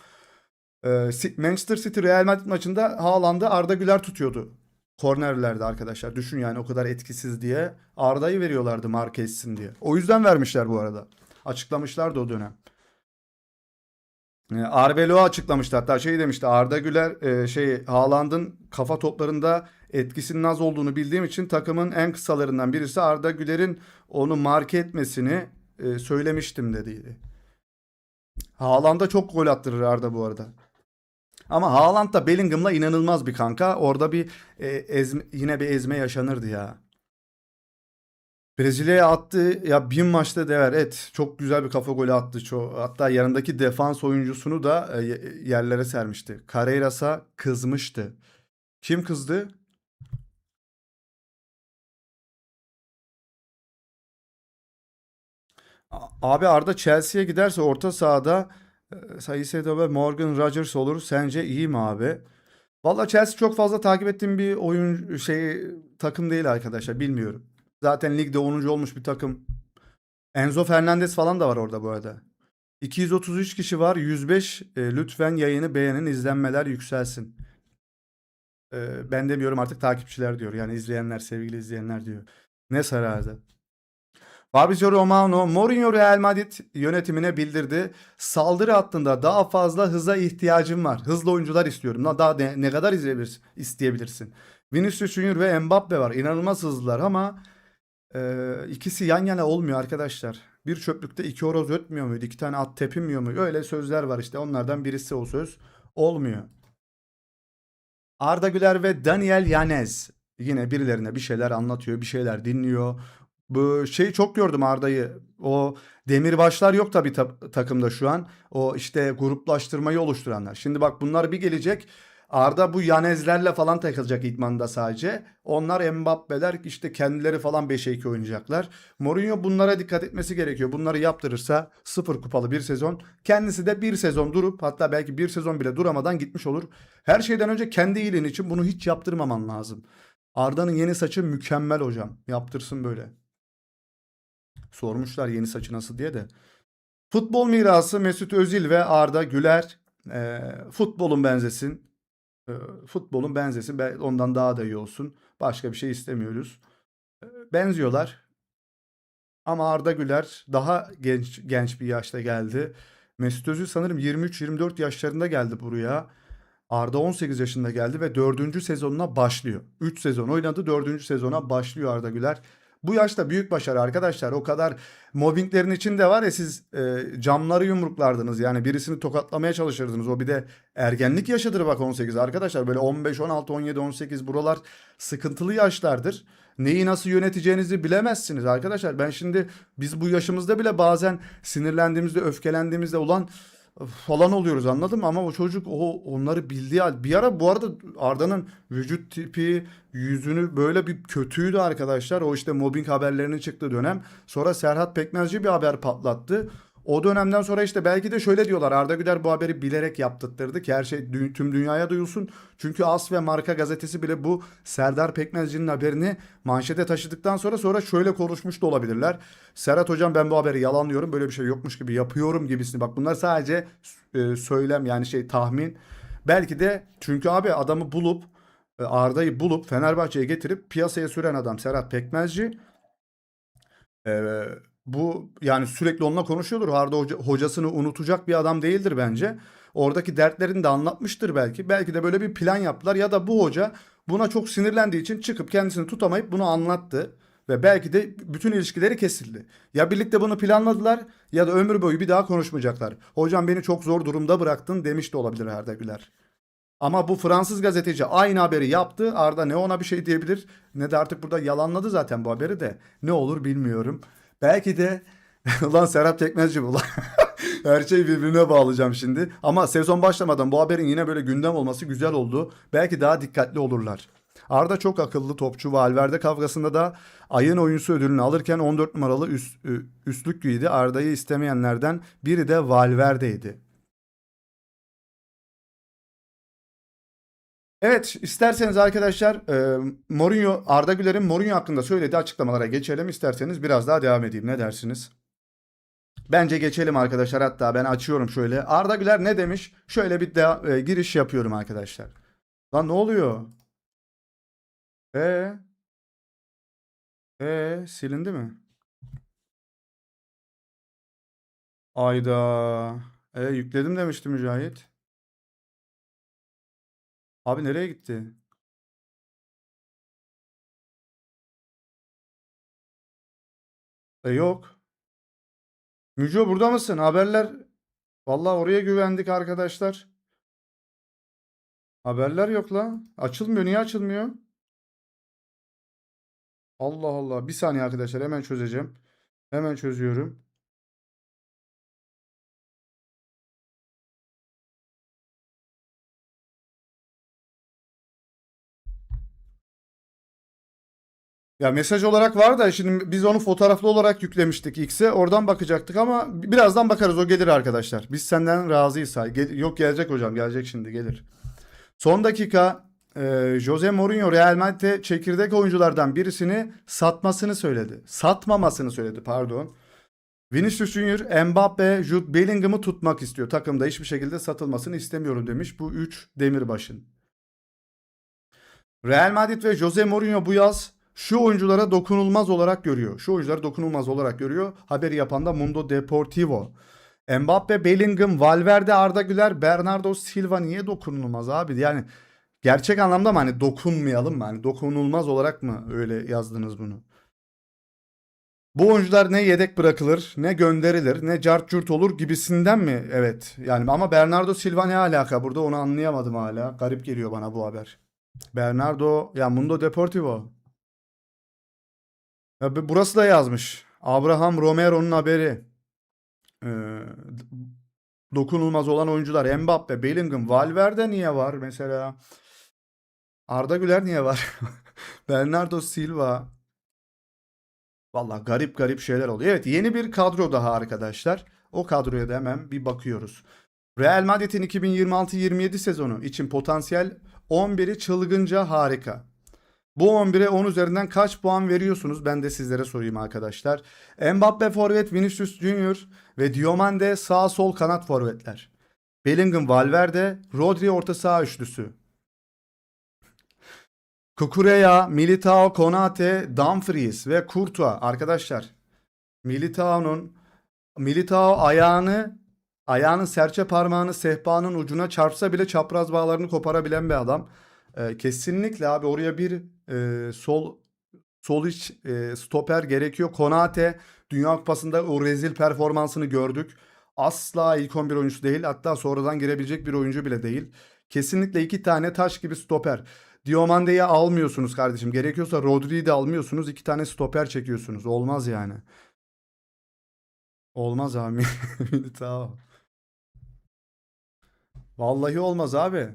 Manchester City Real Madrid maçında Haaland'ı Arda Güler tutuyordu. Kornerlerde arkadaşlar. Düşün yani o kadar etkisiz diye. Arda'yı veriyorlardı marka etsin diye. O yüzden vermişler bu arada. Açıklamışlardı o dönem. Arbeloa açıklamıştı hatta şey demişti Arda Güler Haaland'ın kafa toplarında etkisinin az olduğunu bildiğim için takımın en kısalarından birisi Arda Güler'in onu marke etmesini söylemiştim dediydi. Haaland'a çok gol attırır Arda bu arada. Ama Haaland da Bellingham'la inanılmaz bir kanka. Orada bir yine bir ezme yaşanırdı ya. Brezilya'ya attı ya 1000 maçta değer. Evet çok güzel bir kafa golü attı. Hatta yanındaki defans oyuncusunu da yerlere sermişti. Carreiras'a kızmıştı. Kim kızdı? Abi Arda Chelsea'ye giderse orta sahada Caicedo ve Morgan Rodgers olur. Sence iyi mi abi? Valla Chelsea çok fazla takip ettiğim bir oyun takım değil arkadaşlar. Bilmiyorum. Zaten ligde 10. olmuş bir takım. Enzo Fernandez falan da var orada bu arada. 233 kişi var. 105 lütfen yayını beğenin, izlenmeler yükselsin. Ben demiyorum artık takipçiler diyor. Yani izleyenler, sevgili izleyenler diyor. Ne sarardı. Fabrizio Romano, Mourinho Real Madrid yönetimine bildirdi. Saldırı hattında daha fazla hıza ihtiyacım var. Hızlı oyuncular istiyorum. Daha ne kadar isteyebilirsin? Vinicius Junior ve Mbappe var. İnanılmaz hızlılar ama ikisi yan yana olmuyor arkadaşlar. Bir çöplükte iki horoz ötmüyor muydu? İki tane at tepinmiyor mu? Öyle sözler var işte. Onlardan birisi o söz. Olmuyor. Arda Güler ve Daniel Yanez yine birilerine bir şeyler anlatıyor, bir şeyler dinliyor. Bu şeyi çok gördüm Arda'yı. O demirbaşlar yok tabii takımda şu an. O işte gruplaştırmayı oluşturanlar. Şimdi bak bunlar bir gelecek. Arda bu Yanezlerle falan takılacak idmanda sadece. Onlar Mbappe'ler işte kendileri falan 5'e 2 oynayacaklar. Mourinho bunlara dikkat etmesi gerekiyor. Bunları yaptırırsa sıfır kupalı bir sezon. Kendisi de bir sezon durup hatta belki bir sezon bile duramadan gitmiş olur. Her şeyden önce kendi iyiliğin için bunu hiç yaptırmaman lazım. Arda'nın yeni saçı mükemmel hocam. Yaptırsın böyle. Sormuşlar yeni saçı nasıl diye de. Futbol mirası Mesut Özil ve Arda Güler. Futbolun benzesin. Futbolun benzesin. Ondan daha da iyi olsun. Başka bir şey istemiyoruz. Benziyorlar. Ama Arda Güler daha genç bir yaşta geldi. Mesut Özil sanırım 23-24 yaşlarında geldi buraya. Arda 18 yaşında geldi ve 4. sezonuna başlıyor. 3 sezon oynadı, 4. sezona başlıyor Arda Güler. Bu yaşta büyük başarı arkadaşlar. O kadar mobbinglerin içinde var ya siz camları yumruklardınız. Yani birisini tokatlamaya çalışırdınız. O bir de ergenlik yaşıdır bak 18 arkadaşlar. Böyle 15, 16, 17, 18 buralar sıkıntılı yaşlardır. Neyi nasıl yöneteceğinizi bilemezsiniz arkadaşlar. Ben şimdi biz bu yaşımızda bile bazen sinirlendiğimizde, öfkelendiğimizde ulan falan oluyoruz anladın mı? Ama o çocuk onları bildiği hal. Bir ara bu arada Arda'nın vücut tipi, yüzünü böyle bir kötüydü arkadaşlar. O işte mobbing haberlerinin çıktığı dönem. Sonra Serhat Pekmezci bir haber patlattı. O dönemden sonra işte belki de şöyle diyorlar. Arda Güler bu haberi bilerek yaptırttırdı ki her şey tüm dünyaya duyulsun. Çünkü As ve Marka gazetesi bile bu Serdar Pekmezci'nin haberini manşete taşıdıktan sonra şöyle konuşmuş da olabilirler. Serhat hocam ben bu haberi yalanlıyorum. Böyle bir şey yokmuş gibi yapıyorum gibisini. Bak bunlar sadece söylem yani şey tahmin. Belki de çünkü abi adamı bulup Arda'yı bulup Fenerbahçe'ye getirip piyasaya süren adam Serhat Pekmezci. Ee, Bu yani sürekli onunla konuşuyordur. Arda hocasını unutacak bir adam değildir bence. Oradaki dertlerini de anlatmıştır belki. Belki de böyle bir plan yaptılar ya da bu hoca buna çok sinirlendiği için çıkıp kendisini tutamayıp bunu anlattı. Ve belki de bütün ilişkileri kesildi. Ya birlikte bunu planladılar ya da ömür boyu bir daha konuşmayacaklar. Hocam beni çok zor durumda bıraktın demiş de olabilir Arda Güler. Ama bu Fransız gazeteci aynı haberi yaptı. Arda ne ona bir şey diyebilir ne de artık burada yalanladı zaten bu haberi de. Ne olur bilmiyorum. Belki de ulan Serhat Tekmezci bu lan. Her şeyi birbirine bağlayacağım şimdi. Ama sezon başlamadan bu haberin yine böyle gündem olması güzel oldu. Belki daha dikkatli olurlar. Arda çok akıllı topçu. Valverde kavgasında da ayın oyuncusu ödülünü alırken 14 numaralı üstlük giydi. Arda'yı istemeyenlerden biri de Valverde'ydi. Evet, isterseniz arkadaşlar Mourinho, Arda Güler'in Mourinho hakkında söylediği açıklamalara geçelim. İsterseniz biraz daha devam edeyim. Ne dersiniz? Bence geçelim arkadaşlar. Hatta ben açıyorum şöyle. Arda Güler ne demiş? Şöyle bir giriş yapıyorum arkadaşlar. Lan ne oluyor? E silindi mi? Ayda. Yükledim demişti Mücahit. Abi nereye gitti? Yok. Müco burada mısın? Haberler. Vallahi oraya güvendik arkadaşlar. Haberler yok lan. Açılmıyor. Niye açılmıyor? Allah Allah. Bir saniye arkadaşlar hemen çözeceğim. Hemen çözüyorum. Ya mesaj olarak var da şimdi biz onu fotoğraflı olarak yüklemiştik X'e. Oradan bakacaktık ama birazdan bakarız o gelir arkadaşlar. Biz senden razıyız. Yok gelecek hocam gelecek şimdi gelir. Son dakika Jose Mourinho Real Madrid'e çekirdek oyunculardan birisini satmasını söyledi. Satmamasını söyledi pardon. Vinicius Junior, Mbappe, Jude Bellingham'ı tutmak istiyor. Takımda hiçbir şekilde satılmasını istemiyorum demiş bu 3 demirbaşın. Real Madrid ve Jose Mourinho bu yaz Şu oyunculara dokunulmaz olarak görüyor. Şu oyuncuları dokunulmaz olarak görüyor. Haberi yapan da Mundo Deportivo. Mbappe, Bellingham, Valverde, Arda Güler, Bernardo Silva niye dokunulmaz abi? Yani gerçek anlamda mı hani dokunmayalım mı? Hani dokunulmaz olarak mı öyle yazdınız bunu? Bu oyuncular ne yedek bırakılır, ne gönderilir, ne cart curt olur gibisinden mi? Evet. Yani ama Bernardo Silva ne alaka burada onu anlayamadım hala. Garip geliyor bana bu haber. Bernardo ya Mundo Deportivo. Ya burası da yazmış. Abraham Romero'nun haberi. Ee, dokunulmaz olan oyuncular. Mbappe, Bellingham, Valverde niye var mesela? Arda Güler niye var? Bernardo Silva. Valla garip garip şeyler oluyor. Evet, yeni bir kadro daha arkadaşlar. O kadroya da hemen bir bakıyoruz. Real Madrid'in 2026-27 sezonu için potansiyel 11'i çılgınca harika. Bu 11'e 10 üzerinden kaç puan veriyorsunuz? Ben de sizlere sorayım arkadaşlar. Mbappe forvet, Vinicius Junior ve Diomande sağ sol kanat forvetler. Bellingham, Valverde, Rodri orta saha üçlüsü. Cucurella, Militao, Konate, Dumfries ve Courtois. Arkadaşlar Militao ayağının serçe parmağını sehpanın ucuna çarpsa bile çapraz bağlarını koparabilen bir adam. Kesinlikle abi oraya bir sol iç stoper gerekiyor. Konate Dünya Kupası'nda o rezil performansını gördük. Asla ilk 11 oyuncusu değil. Hatta sonradan girebilecek bir oyuncu bile değil. Kesinlikle iki tane taş gibi stoper. Diomande'yi almıyorsunuz kardeşim. Gerekiyorsa Rodri'yi de almıyorsunuz. İki tane stoper çekiyorsunuz. Olmaz yani. Olmaz abi. Tamam. Vallahi olmaz abi.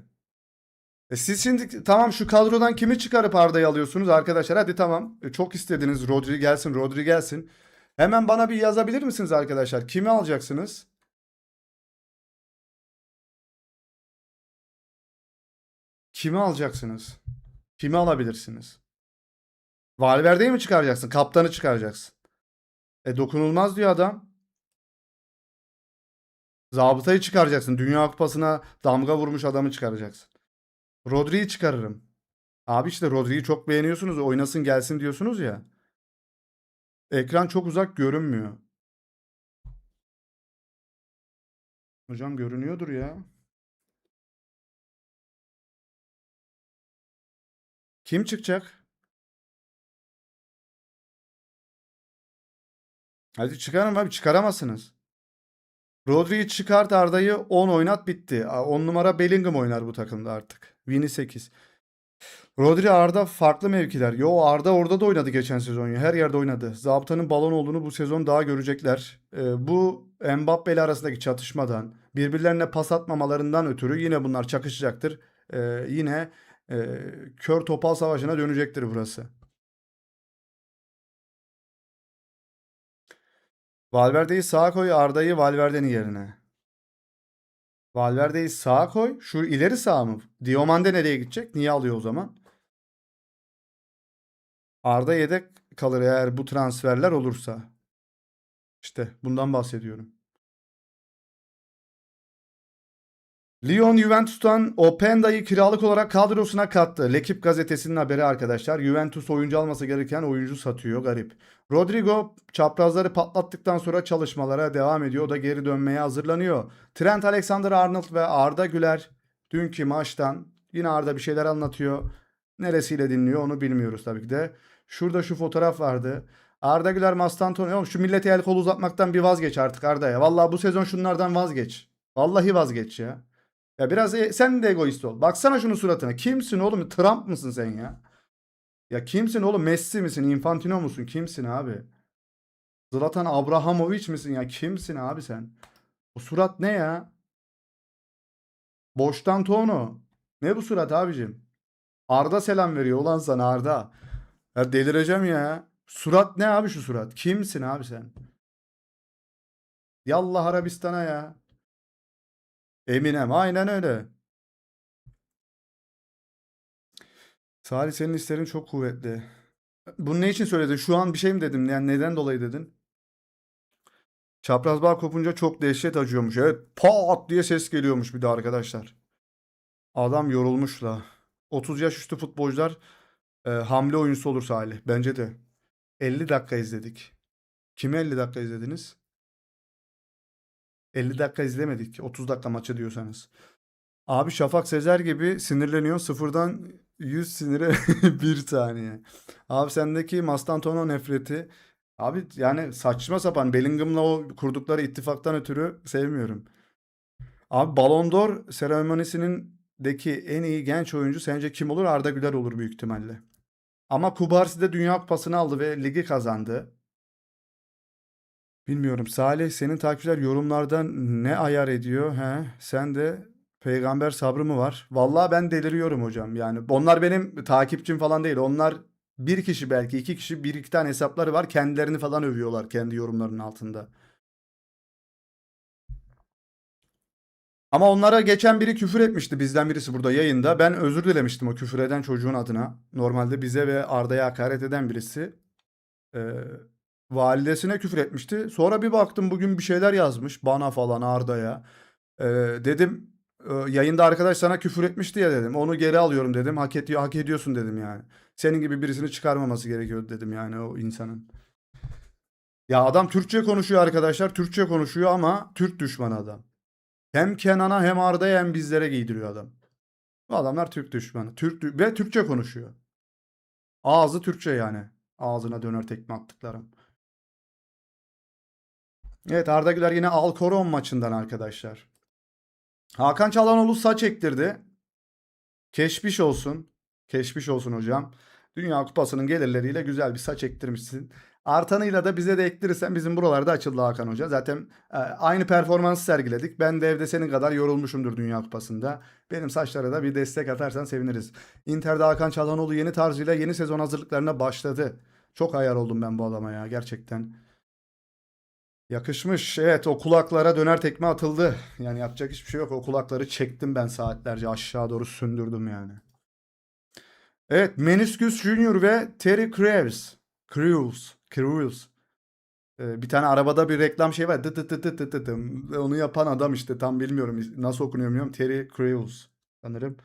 Siz şimdi tamam şu kadrodan kimi çıkarıp Arda'yı alıyorsunuz arkadaşlar? Hadi tamam. Çok istediniz Rodri gelsin, Rodri gelsin. Hemen bana bir yazabilir misiniz arkadaşlar? Kimi alacaksınız? Kimi alacaksınız? Kimi alabilirsiniz? Valverde'yi mi çıkaracaksın? Kaptanı çıkaracaksın. Dokunulmaz diyor adam. Zabıtayı çıkaracaksın. Dünya Kupası'na damga vurmuş adamı çıkaracaksın. Rodri'yi çıkarırım. Abi işte Rodri'yi çok beğeniyorsunuz. Oynasın gelsin diyorsunuz ya. Ekran çok uzak görünmüyor. Hocam görünüyordur ya. Kim çıkacak? Hadi çıkarın abi çıkaramazsınız. Rodri'yi çıkart Arda'yı 10 oynat bitti. 10 numara Bellingham oynar bu takımda artık. Vini 8. Rodri Arda farklı mevkiler. Yo Arda orada da oynadı geçen sezon ya. Her yerde oynadı. Zabıtanın balon olduğunu bu sezon daha görecekler. Bu Mbappe ile arasındaki çatışmadan, birbirlerine pas atmamalarından ötürü yine bunlar çakışacaktır. Yine kör topal savaşına dönecektir burası. Valverde'yi sağa koy, Arda'yı Valverde'nin yerine. Valverde'yi sağa koy. Şu ileri sağ mı? Diomande nereye gidecek? Niye alıyor o zaman? Arda yedek kalır eğer bu transferler olursa. İşte bundan bahsediyorum. Lyon Juventus'tan Openda'yı kiralık olarak kadrosuna kattı. L'Equipe gazetesinin haberi arkadaşlar. Juventus oyuncu alması gereken oyuncu satıyor. Garip. Rodrigo çaprazları patlattıktan sonra çalışmalara devam ediyor. O da geri dönmeye hazırlanıyor. Trent Alexander-Arnold ve Arda Güler dünkü maçtan yine Arda bir şeyler anlatıyor. Neresiyle dinliyor onu bilmiyoruz tabii ki de. Şurada şu fotoğraf vardı. Arda Güler Mastanton. Oğlum şu millete el kol uzatmaktan bir vazgeç artık Arda ya. Vallahi bu sezon şunlardan vazgeç. Vallahi vazgeç ya. Ya biraz sen de egoist ol. Baksana şunun suratına. Kimsin oğlum? Trump mısın sen ya? Ya kimsin oğlum? Messi misin? Infantino musun? Kimsin abi? Zlatan Abrahamovic misin ya? Kimsin abi sen? O surat ne ya? Boştan Tono. Ne bu surat abicim? Arda selam veriyor ulan sana Arda. Ya delireceğim ya. Surat ne abi şu surat? Kimsin abi sen? Yallah Arabistan'a ya. Eminem aynen öyle. Salih senin hislerin çok kuvvetli. Bunu ne için söyledin? Şu an bir şey mi dedim? Yani neden dolayı dedin? Çapraz bağ kopunca çok dehşet acıyormuş. Evet pat diye ses geliyormuş bir de arkadaşlar. Adam yorulmuş la. 30 yaş üstü futbolcular Hamle oyuncusu olur Salih. Bence de. 50 dakika izledik. Kimi 50 dakika izlediniz? 50 dakika izlemedik. 30 dakika maçı diyorsanız. Abi Şafak Sezer gibi sinirleniyor. Sıfırdan 100 sinire bir saniye. Abi sendeki Mastantuono nefreti. Abi yani saçma sapan. Bellingham'la o kurdukları ittifaktan ötürü sevmiyorum. Abi Ballon d'Or seremonisindeki en iyi genç oyuncu sence kim olur? Arda Güler olur büyük ihtimalle. Ama Kubarsi de Dünya Kupası'nı aldı ve ligi kazandı. Bilmiyorum. Salih senin takipçiler yorumlardan ne ayar ediyor? He? Sen de peygamber sabrı mı var? Vallahi ben deliriyorum hocam. Yani onlar benim takipçim falan değil. Onlar bir kişi belki iki kişi bir iki tane hesapları var. Kendilerini falan övüyorlar kendi yorumlarının altında. Ama onlara geçen biri küfür etmişti bizden birisi burada yayında. Ben özür dilemiştim o küfür eden çocuğun adına. Normalde bize ve Arda'ya hakaret eden birisi. Ee, validesine küfür etmişti. Sonra bir baktım bugün bir şeyler yazmış bana falan Arda'ya. Ee, dedim yayında arkadaş sana küfür etmişti ya dedim. Onu geri alıyorum dedim. Hak ediyorsun dedim yani. Senin gibi birisini çıkarmaması gerekiyordu dedim yani o insanın. Ya adam Türkçe konuşuyor arkadaşlar. Türkçe konuşuyor ama Türk düşmanı adam. Hem Kenan'a hem Arda'ya hem bizlere giydiriyor adam. Bu adamlar Türk düşmanı. Ve Türkçe konuşuyor. Ağzı Türkçe yani. Ağzına döner tekme attıklarım. Evet Arda Güler yine Alcoron maçından arkadaşlar. Hakan Çalhanoğlu saç ektirdi. Keşmiş olsun. Keşmiş olsun hocam. Dünya Kupası'nın gelirleriyle güzel bir saç ektirmişsin. Artanıyla da bize de ektirirsen bizim buralarda açıldı Hakan Hoca. Zaten aynı performansı sergiledik. Ben de evde senin kadar yorulmuşumdur Dünya Kupası'nda. Benim saçlara da bir destek atarsan seviniriz. Inter'de Hakan Çalhanoğlu yeni tarzıyla yeni sezon hazırlıklarına başladı. Çok hayal oldum ben bu adama ya gerçekten. Yakışmış. Evet o kulaklara döner tekme atıldı. Yani yapacak hiçbir şey yok. O kulakları çektim ben saatlerce aşağı doğru sündürdüm yani. Evet Meniscus Junior ve Terry Crews. Crews. Bir tane arabada bir reklam şey var. Dı dı dı dı dı dı dım. Ve onu yapan adam işte tam bilmiyorum. Nasıl okunuyor bilmiyorum. Terry Crews sanırım.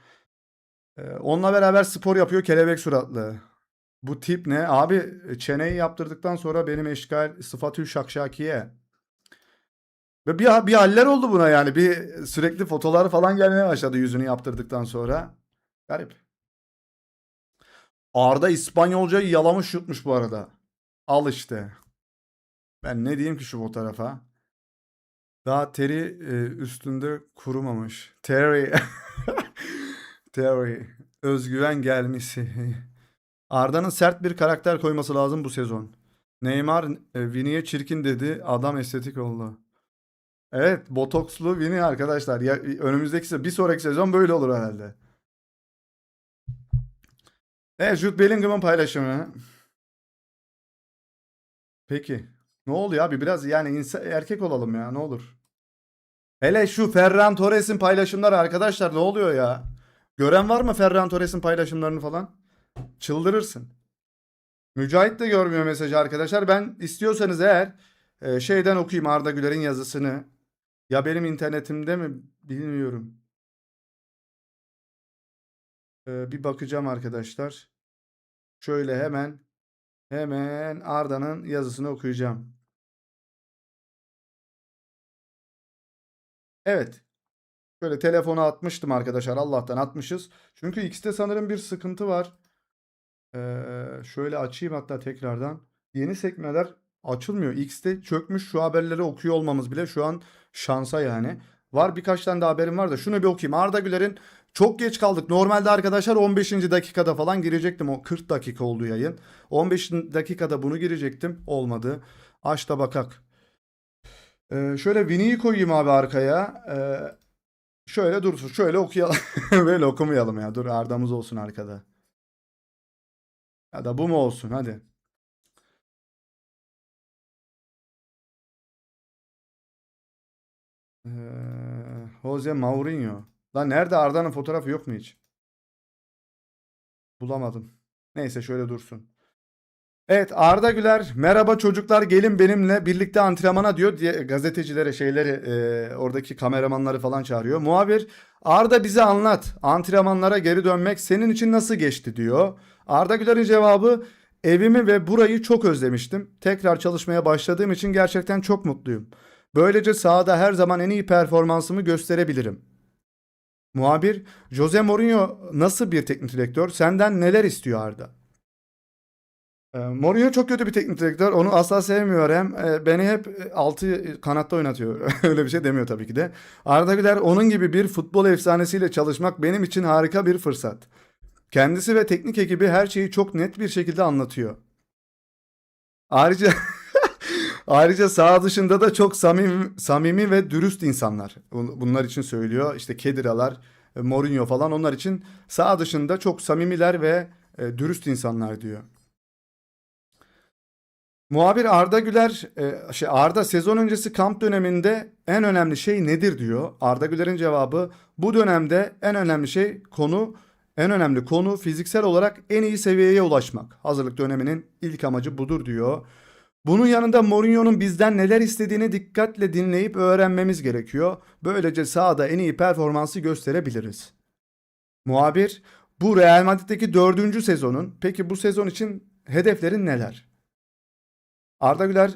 Onunla beraber spor yapıyor kelebek suratlı. Bu tip ne? Abi çeneyi yaptırdıktan sonra benim eşkal sıfatü şakşakiye. Ve bir haller oldu buna yani. Bir sürekli fotolar falan gelmeye başladı yüzünü yaptırdıktan sonra. Garip. Arda İspanyolcayı yalamış yutmuş bu arada. Al işte. Ben ne diyeyim ki şu fotoğrafa? Daha teri üstünde kurumamış. Terry. Terry. Özgüven gelmesi. Arda'nın sert bir karakter koyması lazım bu sezon. Neymar Vini'ye çirkin dedi. Adam estetik oldu. Evet, botokslu Vini arkadaşlar. Ya, önümüzdeki bir sonraki sezon böyle olur herhalde. Evet, Jude Bellingham'ın paylaşımı. Peki. Ne oluyor abi? Biraz yani erkek olalım ya. Ne olur. Hele şu Ferran Torres'in paylaşımları arkadaşlar ne oluyor ya? Gören var mı Ferran Torres'in paylaşımlarını falan? Çıldırırsın. Mücahit de görmüyor mesajı arkadaşlar. Ben istiyorsanız eğer şeyden okuyayım Arda Güler'in yazısını. Ya benim internetimde mi bilmiyorum. Bir bakacağım arkadaşlar. Şöyle hemen Arda'nın yazısını okuyacağım. Evet. Şöyle telefonu atmıştım arkadaşlar. Allah'tan atmışız. Çünkü X'te sanırım bir sıkıntı var. Şöyle açayım hatta tekrardan. Yeni sekmeler açılmıyor. X'te çökmüş şu haberleri okuyor olmamız bile şu an şansa yani. Var birkaç tane de haberim var da şunu bir okuyayım. Arda Güler'in çok geç kaldık. Normalde arkadaşlar 15. dakikada falan girecektim. O 40 dakika oldu yayın. 15 dakikada bunu girecektim. Olmadı. Aç da bakak. Şöyle Vini'yi koyayım abi arkaya. Şöyle dursun. Şöyle okuyalım. Böyle okumayalım ya. Dur Arda'mız olsun arkada. Ya da bu mu olsun hadi. Jose Mourinho. Lan nerede Arda'nın fotoğrafı yok mu hiç? Bulamadım. Neyse şöyle dursun. Evet Arda Güler merhaba çocuklar gelin benimle birlikte antrenmana diyor diye gazetecilere şeyleri oradaki kameramanları falan çağırıyor. Muhabir Arda bize anlat antrenmanlara geri dönmek senin için nasıl geçti diyor. Arda Güler'in cevabı evimi ve burayı çok özlemiştim. Tekrar çalışmaya başladığım için gerçekten çok mutluyum. Böylece sahada her zaman en iyi performansımı gösterebilirim. Muhabir, Jose Mourinho nasıl bir teknik direktör? Senden neler istiyor Arda? Mourinho çok kötü bir teknik direktör. Onu asla sevmiyorum. Beni hep altı kanatta oynatıyor. Öyle bir şey demiyor tabii ki de. Arda Güler onun gibi bir futbol efsanesiyle çalışmak benim için harika bir fırsat. Kendisi ve teknik ekibi her şeyi çok net bir şekilde anlatıyor. Ayrıca ayrıca saha dışında da çok samimi ve dürüst insanlar. Bunlar için söylüyor. İşte Kediralar, Mourinho falan onlar için saha dışında çok samimiler ve dürüst insanlar diyor. Muhabir Arda Güler, Arda sezon öncesi kamp döneminde en önemli şey nedir diyor. Arda Güler'in cevabı bu dönemde en önemli konu fiziksel olarak en iyi seviyeye ulaşmak. Hazırlık döneminin ilk amacı budur diyor. Bunun yanında Mourinho'nun bizden neler istediğini dikkatle dinleyip öğrenmemiz gerekiyor. Böylece sahada en iyi performansı gösterebiliriz. Muhabir, bu Real Madrid'deki 4. sezonun. Peki bu sezon için hedeflerin neler? Arda Güler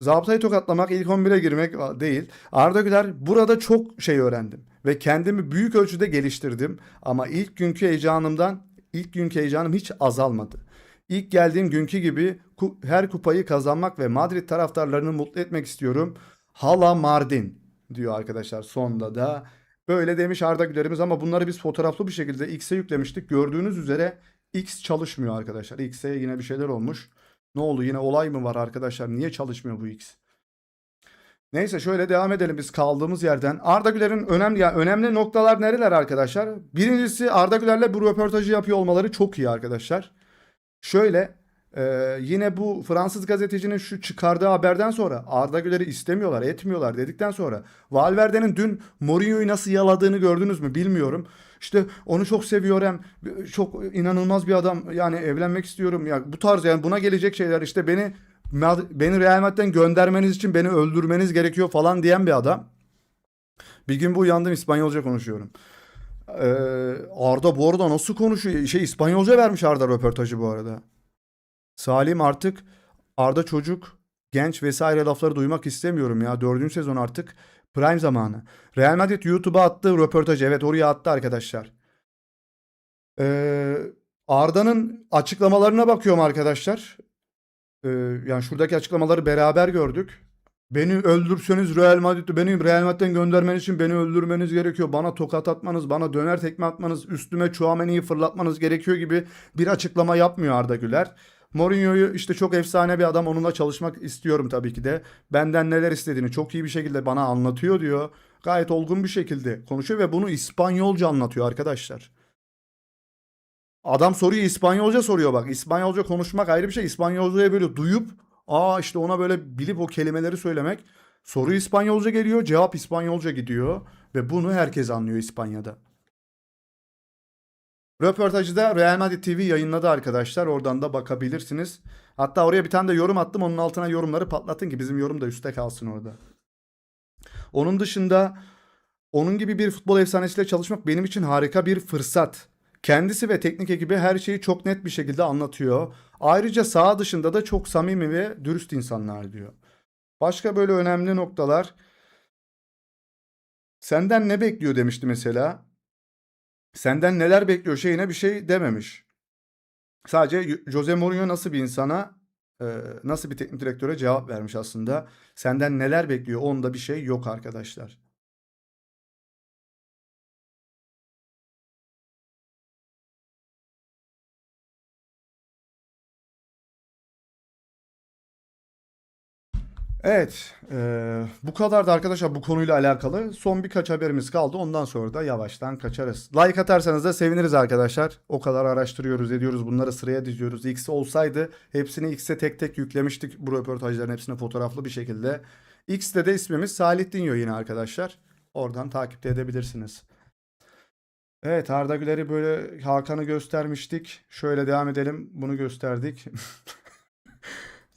zabıtayı tokatlamak, ilk 11'e girmek değil. Arda Güler burada çok şey öğrendim ve kendimi büyük ölçüde geliştirdim ama ilk günkü heyecanım hiç azalmadı. İlk geldiğim günkü gibi her kupayı kazanmak ve Madrid taraftarlarını mutlu etmek istiyorum. Hala Mardin diyor arkadaşlar sonda da. Böyle demiş Arda Güler'imiz ama bunları biz fotoğraflı bir şekilde X'e yüklemiştik. Gördüğünüz üzere X çalışmıyor arkadaşlar. X'e yine bir şeyler olmuş. Ne oldu? Yine olay mı var arkadaşlar? Niye çalışmıyor bu X? Neyse şöyle devam edelim biz kaldığımız yerden. Arda Güler'in önemli noktalar nereler arkadaşlar? Birincisi Arda Güler'le bu röportajı yapıyor olmaları çok iyi arkadaşlar. Şöyle yine bu Fransız gazetecinin şu çıkardığı haberden sonra Arda Güler'i istemiyorlar, etmiyorlar dedikten sonra Valverde'nin dün Mourinho'yu nasıl yaladığını gördünüz mü bilmiyorum. İşte onu çok seviyorum. Çok inanılmaz bir adam. Yani evlenmek istiyorum. Ya bu tarz yani buna gelecek şeyler işte beni Real Madrid'den göndermeniz için beni öldürmeniz gerekiyor falan diyen bir adam. Bir gün bu uyandım İspanyolca konuşuyorum. Ee, Arda bu arada nasıl konuşuyor? İspanyolca vermiş Arda röportajı bu arada. Salim artık Arda çocuk, genç vesaire lafları duymak istemiyorum ya. 4. sezon artık prime zamanı. Real Madrid YouTube'a attığı röportajı. Evet oraya attı arkadaşlar. Ee, Arda'nın açıklamalarına bakıyorum arkadaşlar. Ee, Yani şuradaki açıklamaları beraber gördük. Beni öldürseniz beni Real Madrid'den göndermeniz için beni öldürmeniz gerekiyor. Bana tokat atmanız, bana döner tekme atmanız, üstüme Tchouaméni'yi fırlatmanız gerekiyor gibi bir açıklama yapmıyor Arda Güler. Mourinho'yu işte çok efsane bir adam, onunla çalışmak istiyorum tabii ki de. Benden neler istediğini çok iyi bir şekilde bana anlatıyor diyor. Gayet olgun bir şekilde konuşuyor ve bunu İspanyolca anlatıyor arkadaşlar. Adam soruyu İspanyolca soruyor bak. İspanyolca konuşmak ayrı bir şey. İspanyolcaya böyle duyup işte ona böyle bilip o kelimeleri söylemek. Soru İspanyolca geliyor, cevap İspanyolca gidiyor ve bunu herkes anlıyor İspanya'da. Röportajı da Real Madrid TV yayınladı arkadaşlar. Oradan da bakabilirsiniz. Hatta oraya bir tane de yorum attım. Onun altına yorumları patlatın ki bizim yorum da üstte kalsın orada. Onun dışında onun gibi bir futbol efsanesiyle çalışmak benim için harika bir fırsat. Kendisi ve teknik ekibi her şeyi çok net bir şekilde anlatıyor. Ayrıca saha dışında da çok samimi ve dürüst insanlar diyor. Başka böyle önemli noktalar. Senden ne bekliyor demişti mesela. Senden neler bekliyor şeyine bir şey dememiş. Sadece Jose Mourinho nasıl bir insana, nasıl bir teknik direktöre cevap vermiş aslında. Senden neler bekliyor onda bir şey yok arkadaşlar. Evet, bu kadar da arkadaşlar bu konuyla alakalı. Son birkaç haberimiz kaldı. Ondan sonra da yavaştan kaçarız. Like atarsanız da seviniriz arkadaşlar. O kadar araştırıyoruz, ediyoruz. Bunları sıraya diziyoruz. X olsaydı hepsini X'e tek tek yüklemiştik. Bu röportajların hepsini fotoğraflı bir şekilde. X'te de ismimiz Salih Dinyo yine arkadaşlar. Oradan takipte edebilirsiniz. Evet, Arda Güler'i böyle Hakan'ı göstermiştik. Şöyle devam edelim. Bunu gösterdik.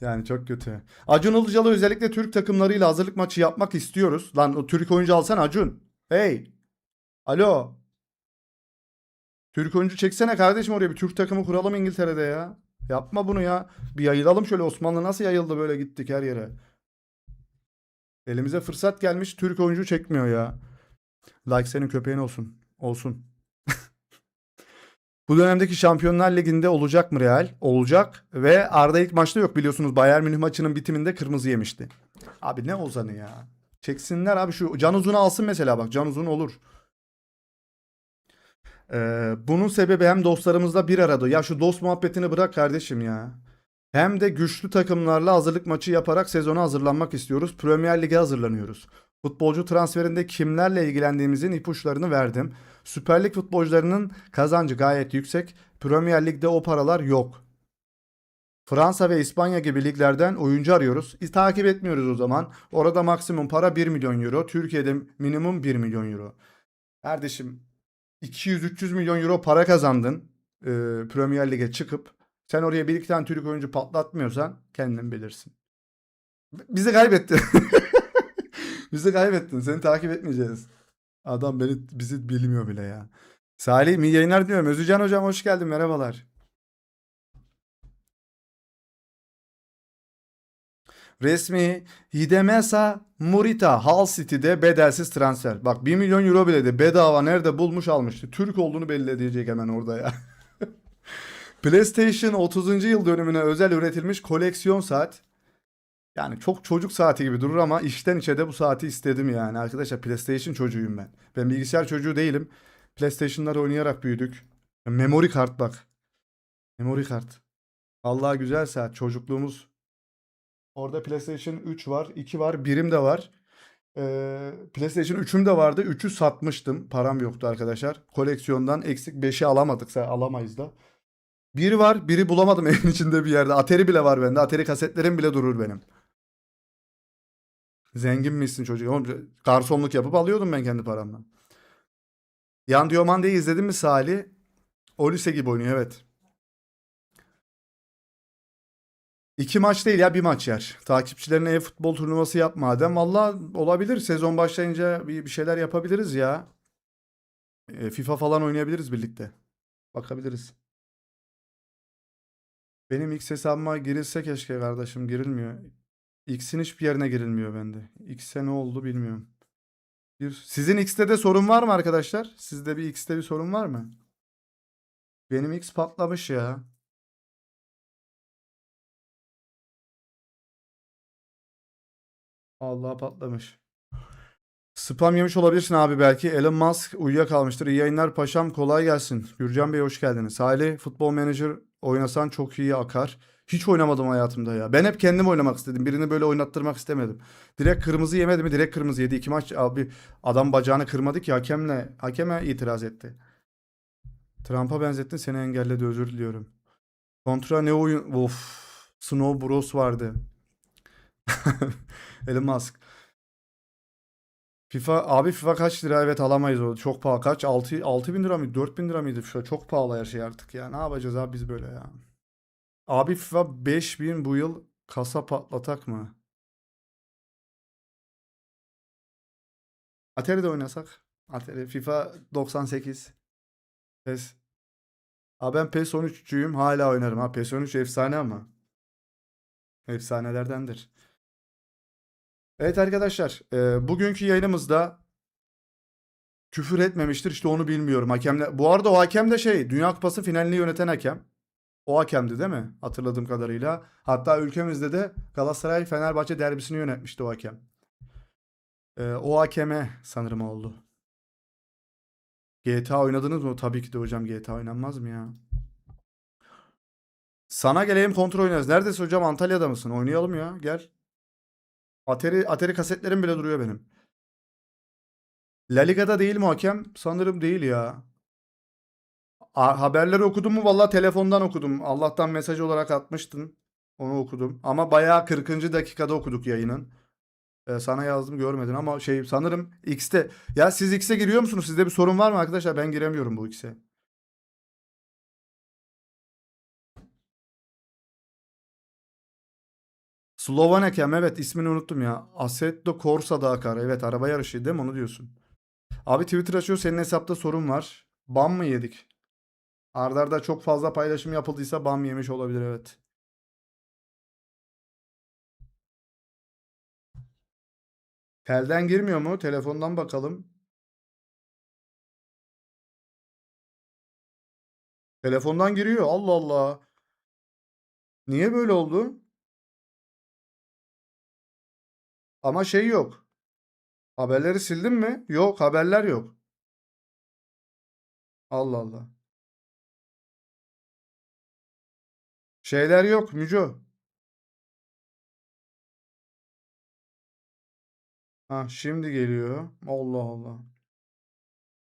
Yani çok kötü. Acun Ilıcalı özellikle Türk takımlarıyla hazırlık maçı yapmak istiyoruz. Lan o Türk oyuncu alsan Acun. Hey. Alo. Türk oyuncu çeksene kardeşim oraya. Bir Türk takımı kuralım İngiltere'de ya. Yapma bunu ya. Bir yayılalım şöyle. Osmanlı nasıl yayıldı böyle gittik her yere. Elimize fırsat gelmiş. Türk oyuncu çekmiyor ya. Like senin köpeğin olsun. Olsun. Bu dönemdeki Şampiyonlar Ligi'nde olacak mı Real? Olacak. Ve Arda ilk maçta yok biliyorsunuz. Bayern Münih maçının bitiminde kırmızı yemişti. Abi ne Ozan'ı ya. Çeksinler abi şu Can Uzun'u alsın mesela bak. Can Uzun olur. Bunun sebebi hem dostlarımızla bir arada. Ya şu dost muhabbetini bırak kardeşim ya. Hem de güçlü takımlarla hazırlık maçı yaparak sezona hazırlanmak istiyoruz. Premier Lig'e hazırlanıyoruz. Futbolcu transferinde kimlerle ilgilendiğimizin ipuçlarını verdim. Süper Lig futbolcularının kazancı gayet yüksek. Premier Lig'de o paralar yok. Fransa ve İspanya gibi liglerden oyuncu arıyoruz. Takip etmiyoruz o zaman. Orada maksimum para 1 milyon euro. Türkiye'de minimum 1 milyon euro. Kardeşim 200-300 milyon euro para kazandın. Premier Lig'e çıkıp sen oraya bir iki tane Türk oyuncu patlatmıyorsan kendin bilirsin. Bizi kaybettin. Bizi kaybettin. Seni takip etmeyeceğiz. Adam bizi bilmiyor bile ya. Salih iyi yayınlar diyorum. Özücan hocam hoş geldin. Merhabalar. Resmi Hidemesa Murita Hull City'de bedelsiz transfer. Bak 1 milyon euro bile de bedava nerede bulmuş almıştı. Türk olduğunu belli edecek hemen orada ya. PlayStation 30. yıl dönümüne özel üretilmiş koleksiyon saat. Yani çok çocuk saati gibi durur ama içten içe de bu saati istedim yani. Arkadaşlar PlayStation çocuğuyum ben. Ben bilgisayar çocuğu değilim. PlayStation'lar oynayarak büyüdük. Memory kart bak. Memory kart. Allah güzel saat. Çocukluğumuz. Orada PlayStation 3 var, 2 var, birim de var. PlayStation 3'üm de vardı. 3'ü satmıştım. Param yoktu arkadaşlar. Koleksiyondan eksik 5'i alamadık. Alamayız da. Biri var, biri bulamadım evin içinde bir yerde. Atari bile var bende. Atari kasetlerim bile durur benim. Zengin misin çocuk? Oğlum, garsonluk yapıp alıyordum ben kendi paramla. Yan Diomandé'yi izledin mi Salih? O lise gibi oynuyor evet. İki maç değil ya bir maç yer. Takipçilerine e-futbol turnuvası yap madem. Valla olabilir. Sezon başlayınca bir şeyler yapabiliriz ya. FIFA falan oynayabiliriz birlikte. Bakabiliriz. Benim X hesabıma girilse keşke kardeşim girilmiyor. X'in hiçbir yerine girilmiyor bende. X'e ne oldu bilmiyorum. Sizin X'te de sorun var mı arkadaşlar? Sizde bir X'te bir sorun var mı? Benim X patlamış ya. Allah patlamış. Spam yemiş olabilirsin abi belki. Elon Musk uyuyakalmıştır. İyi yayınlar paşam kolay gelsin. Gürcan Bey hoş geldiniz. Salih Futbol Manager oynasan çok iyi akar. Hiç oynamadım hayatımda ya. Ben hep kendim oynamak istedim. Birini böyle oynattırmak istemedim. Direkt kırmızı yemedi mi? Direkt kırmızı yedi. İki maç abi adam bacağını kırmadı ki hakeme itiraz etti. Trump'a benzettin seni engelledi özür diliyorum. Kontra ne oyun? Of. Snow Bros vardı. Elon Musk. FIFA kaç lira? Evet alamayız o. Çok pahalı. Kaç? 6 bin lira mıydı? 4 bin lira mıydı FIFA? Çok pahalı her şey artık ya. Ne yapacağız abi biz böyle ya? Abi FIFA 5.000 bu yıl kasa patlatak mı? Atari'de oynasak. Atari FIFA 98. PES. Abi ben PES 13'cüyüm. Hala oynarım. Ha PES 13 efsane ama. Efsanelerdendir. Evet arkadaşlar. Bugünkü yayınımızda küfür etmemiştir. İşte onu bilmiyorum. Hakemle... Bu arada o hakem de Dünya Kupası finalini yöneten hakem. O hakemdi değil mi? Hatırladığım kadarıyla. Hatta ülkemizde de Galatasaray Fenerbahçe derbisini yönetmişti o hakem. O hakeme sanırım oldu. GTA oynadınız mı? Tabii ki de hocam GTA oynanmaz mı ya? Sana geleyim kontrol oynarız. Neredesin hocam? Antalya'da mısın? Oynayalım ya. Gel. Atari kasetlerim bile duruyor benim. La Liga'da değil mi hakem? Sanırım değil ya. Haberleri okudum mu? Vallahi telefondan okudum. Allah'tan mesaj olarak atmıştın. Onu okudum. Ama bayağı 40. dakikada okuduk yayının. Sana yazdım görmedin ama sanırım X'te. Ya siz X'e giriyor musunuz? Sizde bir sorun var mı arkadaşlar? Ben giremiyorum bu X'e. Slovanekem evet ismini unuttum ya. Assetto Corsa Dakar. Evet araba yarışı değil mi? Onu diyorsun. Abi Twitter açıyor senin hesapta sorun var. Ban mı yedik? Arda arda çok fazla paylaşım yapıldıysa ban yemiş olabilir, evet. Telden girmiyor mu? Telefondan bakalım. Telefondan giriyor. Allah Allah. Niye böyle oldu? Ama şey yok. Haberleri sildin mi? Yok, haberler yok. Allah Allah. Şeyler yok Müco. Ha, şimdi geliyor. Allah Allah.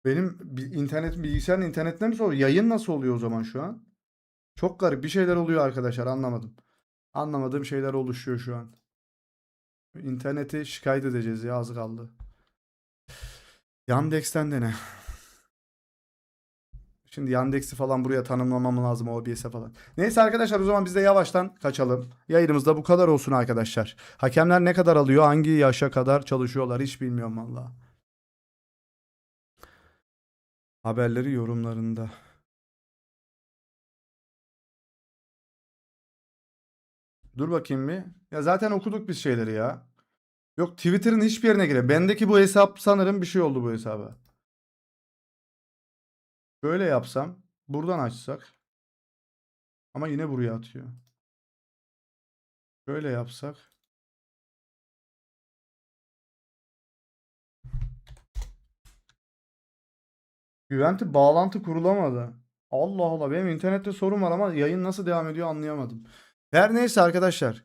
Benim bilgisayarın internetine mi sorun? Yayın nasıl oluyor o zaman şu an? Çok garip bir şeyler oluyor arkadaşlar, anlamadım. Anlamadığım şeyler oluşuyor şu an. İnterneti şikayet edeceğiz ya, az kaldı. Yandex'ten de ne? Şimdi Yandex'i falan buraya tanımlamam lazım, OBS'e falan. Neyse arkadaşlar, o zaman biz de yavaştan kaçalım. Yayınımız da bu kadar olsun arkadaşlar. Hakemler ne kadar alıyor? Hangi yaşa kadar çalışıyorlar? Hiç bilmiyorum valla. Haberleri yorumlarında. Dur bakayım bir. Ya zaten okuduk biz şeyleri ya. Yok, Twitter'ın hiçbir yerine gire. Bendeki bu hesap sanırım bir şey oldu bu hesaba. Böyle yapsam. Buradan açsak. Ama yine buraya atıyor. Böyle yapsak. Güventi bağlantı kurulamadı. Allah Allah, benim internette sorun var ama yayın nasıl devam ediyor anlayamadım. Her neyse arkadaşlar.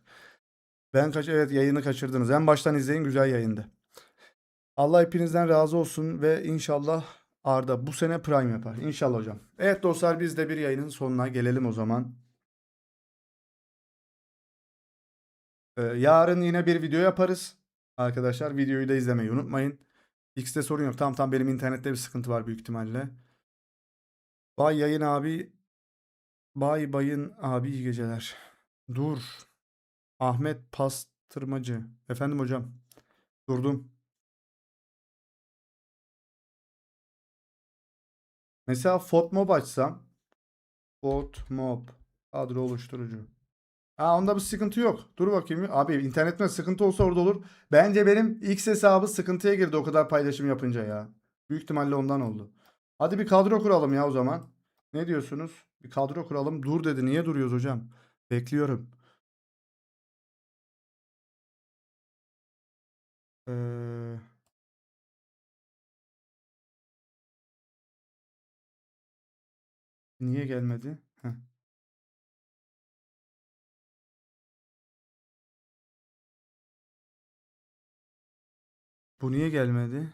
Evet, yayını kaçırdınız. En baştan izleyin, güzel yayındı. Allah hepinizden razı olsun ve inşallah Arda bu sene Prime yapar. İnşallah hocam. Evet dostlar, biz de bir yayının sonuna gelelim o zaman. Yarın yine bir video yaparız. Arkadaşlar videoyu da izlemeyi unutmayın. X'te sorun yok. Tamam, benim internette bir sıkıntı var büyük ihtimalle. Bay yayın abi. Bay bayın abi, iyi geceler. Dur. Ahmet Pastırmacı. Efendim hocam. Durdum. Mesela FOTMOB açsam. FOTMOB. Kadro oluşturucu. Ha, onda bir sıkıntı yok. Dur bakayım. Abi internette sıkıntı olsa orada olur. Bence benim X hesabı sıkıntıya girdi o kadar paylaşım yapınca ya. Büyük ihtimalle ondan oldu. Hadi bir kadro kuralım ya o zaman. Ne diyorsunuz? Bir kadro kuralım. Dur dedi. Niye duruyoruz hocam? Bekliyorum. Ee, niye gelmedi? Heh. Bu niye gelmedi?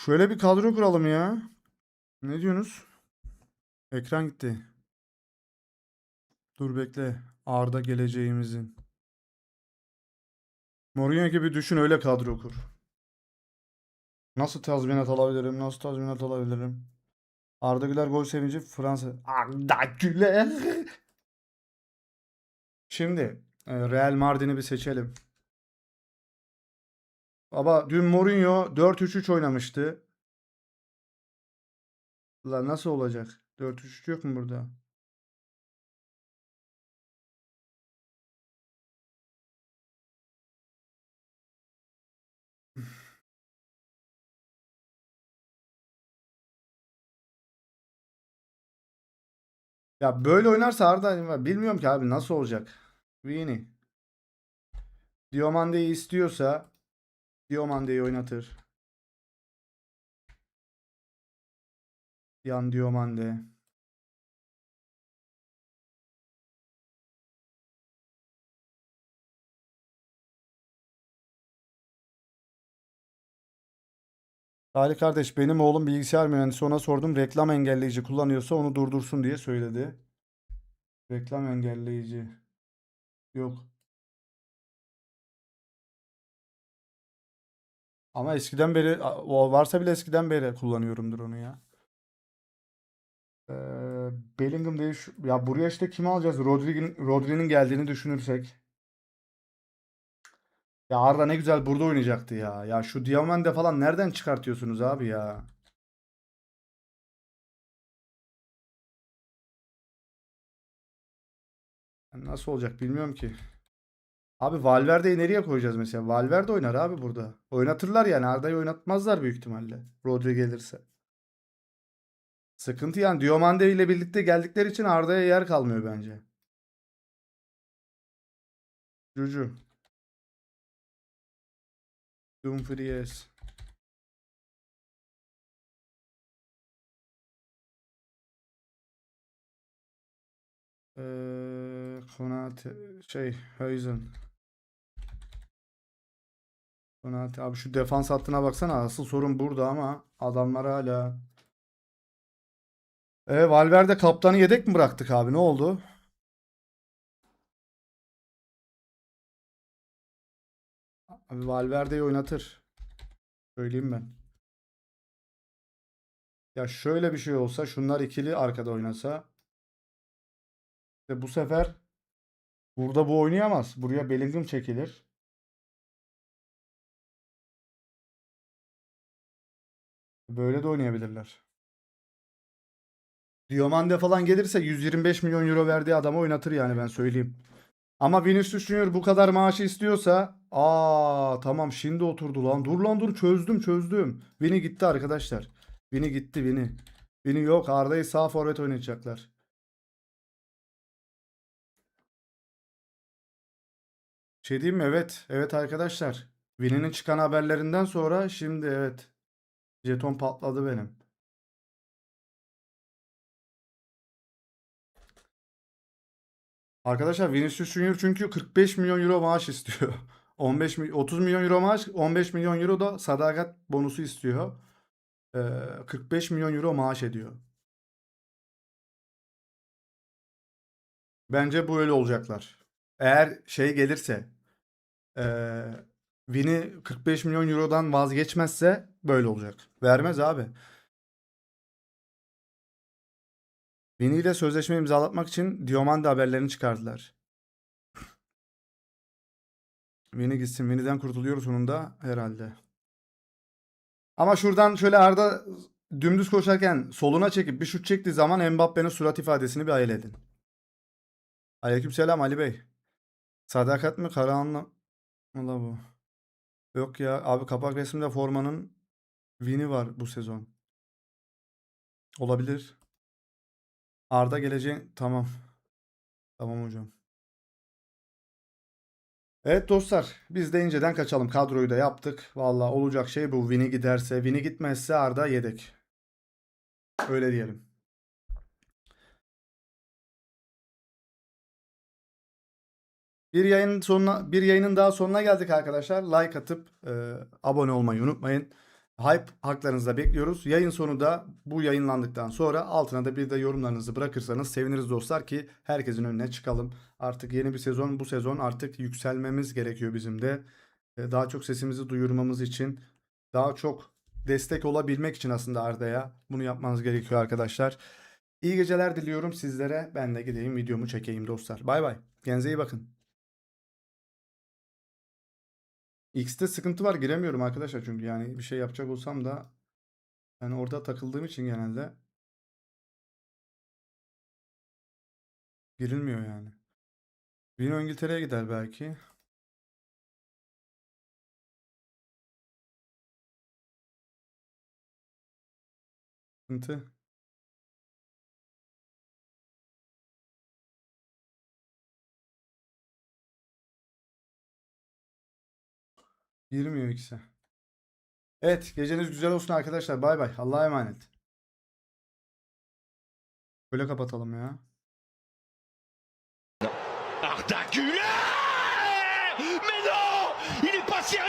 Şöyle bir kadro kuralım ya. Ne diyorsunuz? Ekran gitti. Dur bekle. Arda geleceğimizin. Mourinho gibi düşün, öyle kadro kur. Nasıl tazminat alabilirim? Nasıl tazminat alabilirim? Arda Güler gol sevinci Fransa. Arda Güler. Şimdi Real Mardin'i bir seçelim. Baba dün Mourinho 4-3-3 oynamıştı. La nasıl olacak? 4-3-3 yok mu burada? Ya böyle oynarsa Arda, bilmiyorum ki abi nasıl olacak. Vini. Diomande'yi istiyorsa Diomande'yi oynatır. Yan Diomande. Ali kardeş, benim oğlum bilgisayar mühendisi, ona sordum, reklam engelleyici kullanıyorsa onu durdursun diye söyledi. Reklam engelleyici yok. Ama eskiden beri o varsa bile eskiden beri kullanıyorumdur onu ya. Bellingham değil ya, buraya işte kimi alacağız? Rodri'nin geldiğini düşünürsek. Ya Arda ne güzel burada oynayacaktı ya. Ya şu Diomande falan nereden çıkartıyorsunuz abi ya? Nasıl olacak bilmiyorum ki. Abi Valverde'yi nereye koyacağız mesela? Valverde oynar abi burada. Oynatırlar yani. Arda'yı oynatmazlar büyük ihtimalle. Rodri gelirse. Sıkıntı yani. Diomande ile birlikte geldikleri için Arda'ya yer kalmıyor bence. Cucu. Dumfries. Konate. Huijsen. Konate. Abi şu defans hattına baksana. Asıl sorun burada ama adamlar hala. Valverde kaptanı yedek mi bıraktık abi? Ne oldu? Abi Valverde'yi oynatır. Söyleyeyim ben. Ya şöyle bir şey olsa şunlar ikili arkada oynasa ve bu sefer burada bu oynayamaz. Buraya Bellingham çekilir. Böyle de oynayabilirler. Diomande falan gelirse 125 milyon euro verdiği adamı oynatır yani ben söyleyeyim. Ama Vinicius Junior bu kadar maaşı istiyorsa tamam şimdi oturdu lan. Dur lan dur çözdüm. Vini gitti arkadaşlar. Vini gitti Vini. Vini yok Arda'yı sağ forvet oynayacaklar. Şey diyeyim mi? Evet. Evet arkadaşlar. Vini'nin çıkan haberlerinden sonra şimdi evet. Jeton patladı benim. Arkadaşlar Vinicius Junior çünkü 45 milyon euro maaş istiyor. 30 milyon euro maaş, 15 milyon euro da sadakat bonusu istiyor. 45 milyon euro maaş ediyor. Bence bu öyle olacaklar. Eğer şey gelirse, ee, Vini 45 milyon eurodan vazgeçmezse böyle olacak. Vermez abi. Vini ile sözleşme imzalatmak için Diomande haberlerini çıkardılar. Vini gitsin. Vini'den kurtuluyoruz sonunda herhalde. Ama şuradan şöyle Arda dümdüz koşarken soluna çekip bir şut çektiği zaman Mbappe'nin surat ifadesini bir hayal edin. Aleykümselam Ali Bey. Sadakat mi Karahanlı mı la bu? Yok ya abi kapak resimde formanın Vini var bu sezon. Olabilir. Arda geleceğin tamam. Tamam hocam. Evet dostlar biz de inceden kaçalım. Kadroyu da yaptık. Valla olacak şey bu. Vini giderse. Vini gitmezse Arda yedek. Öyle diyelim. Bir yayının daha sonuna geldik arkadaşlar. Like atıp abone olmayı unutmayın. Hype haklarınızda bekliyoruz. Yayın sonu da bu yayınlandıktan sonra altına da bir de yorumlarınızı bırakırsanız seviniriz dostlar ki herkesin önüne çıkalım. Artık yeni bir sezon, bu sezon artık yükselmemiz gerekiyor bizim de. Daha çok sesimizi duyurmamız için, daha çok destek olabilmek için aslında Arda'ya bunu yapmanız gerekiyor arkadaşlar. İyi geceler diliyorum sizlere. Ben de gideyim videomu çekeyim dostlar. Bay bay. Kendinize iyi bakın. X'te sıkıntı var giremiyorum arkadaşlar çünkü yani bir şey yapacak olsam da yani orada takıldığım için genelde girilmiyor yani. Vino İngiltere'ye gider belki. Sıkıntı. Girmiyor ikisi. Evet geceniz güzel olsun arkadaşlar. Bay bay. Allah'a emanet. Böyle kapatalım ya. Arda Güler! Mais non! Il est pas sérieux!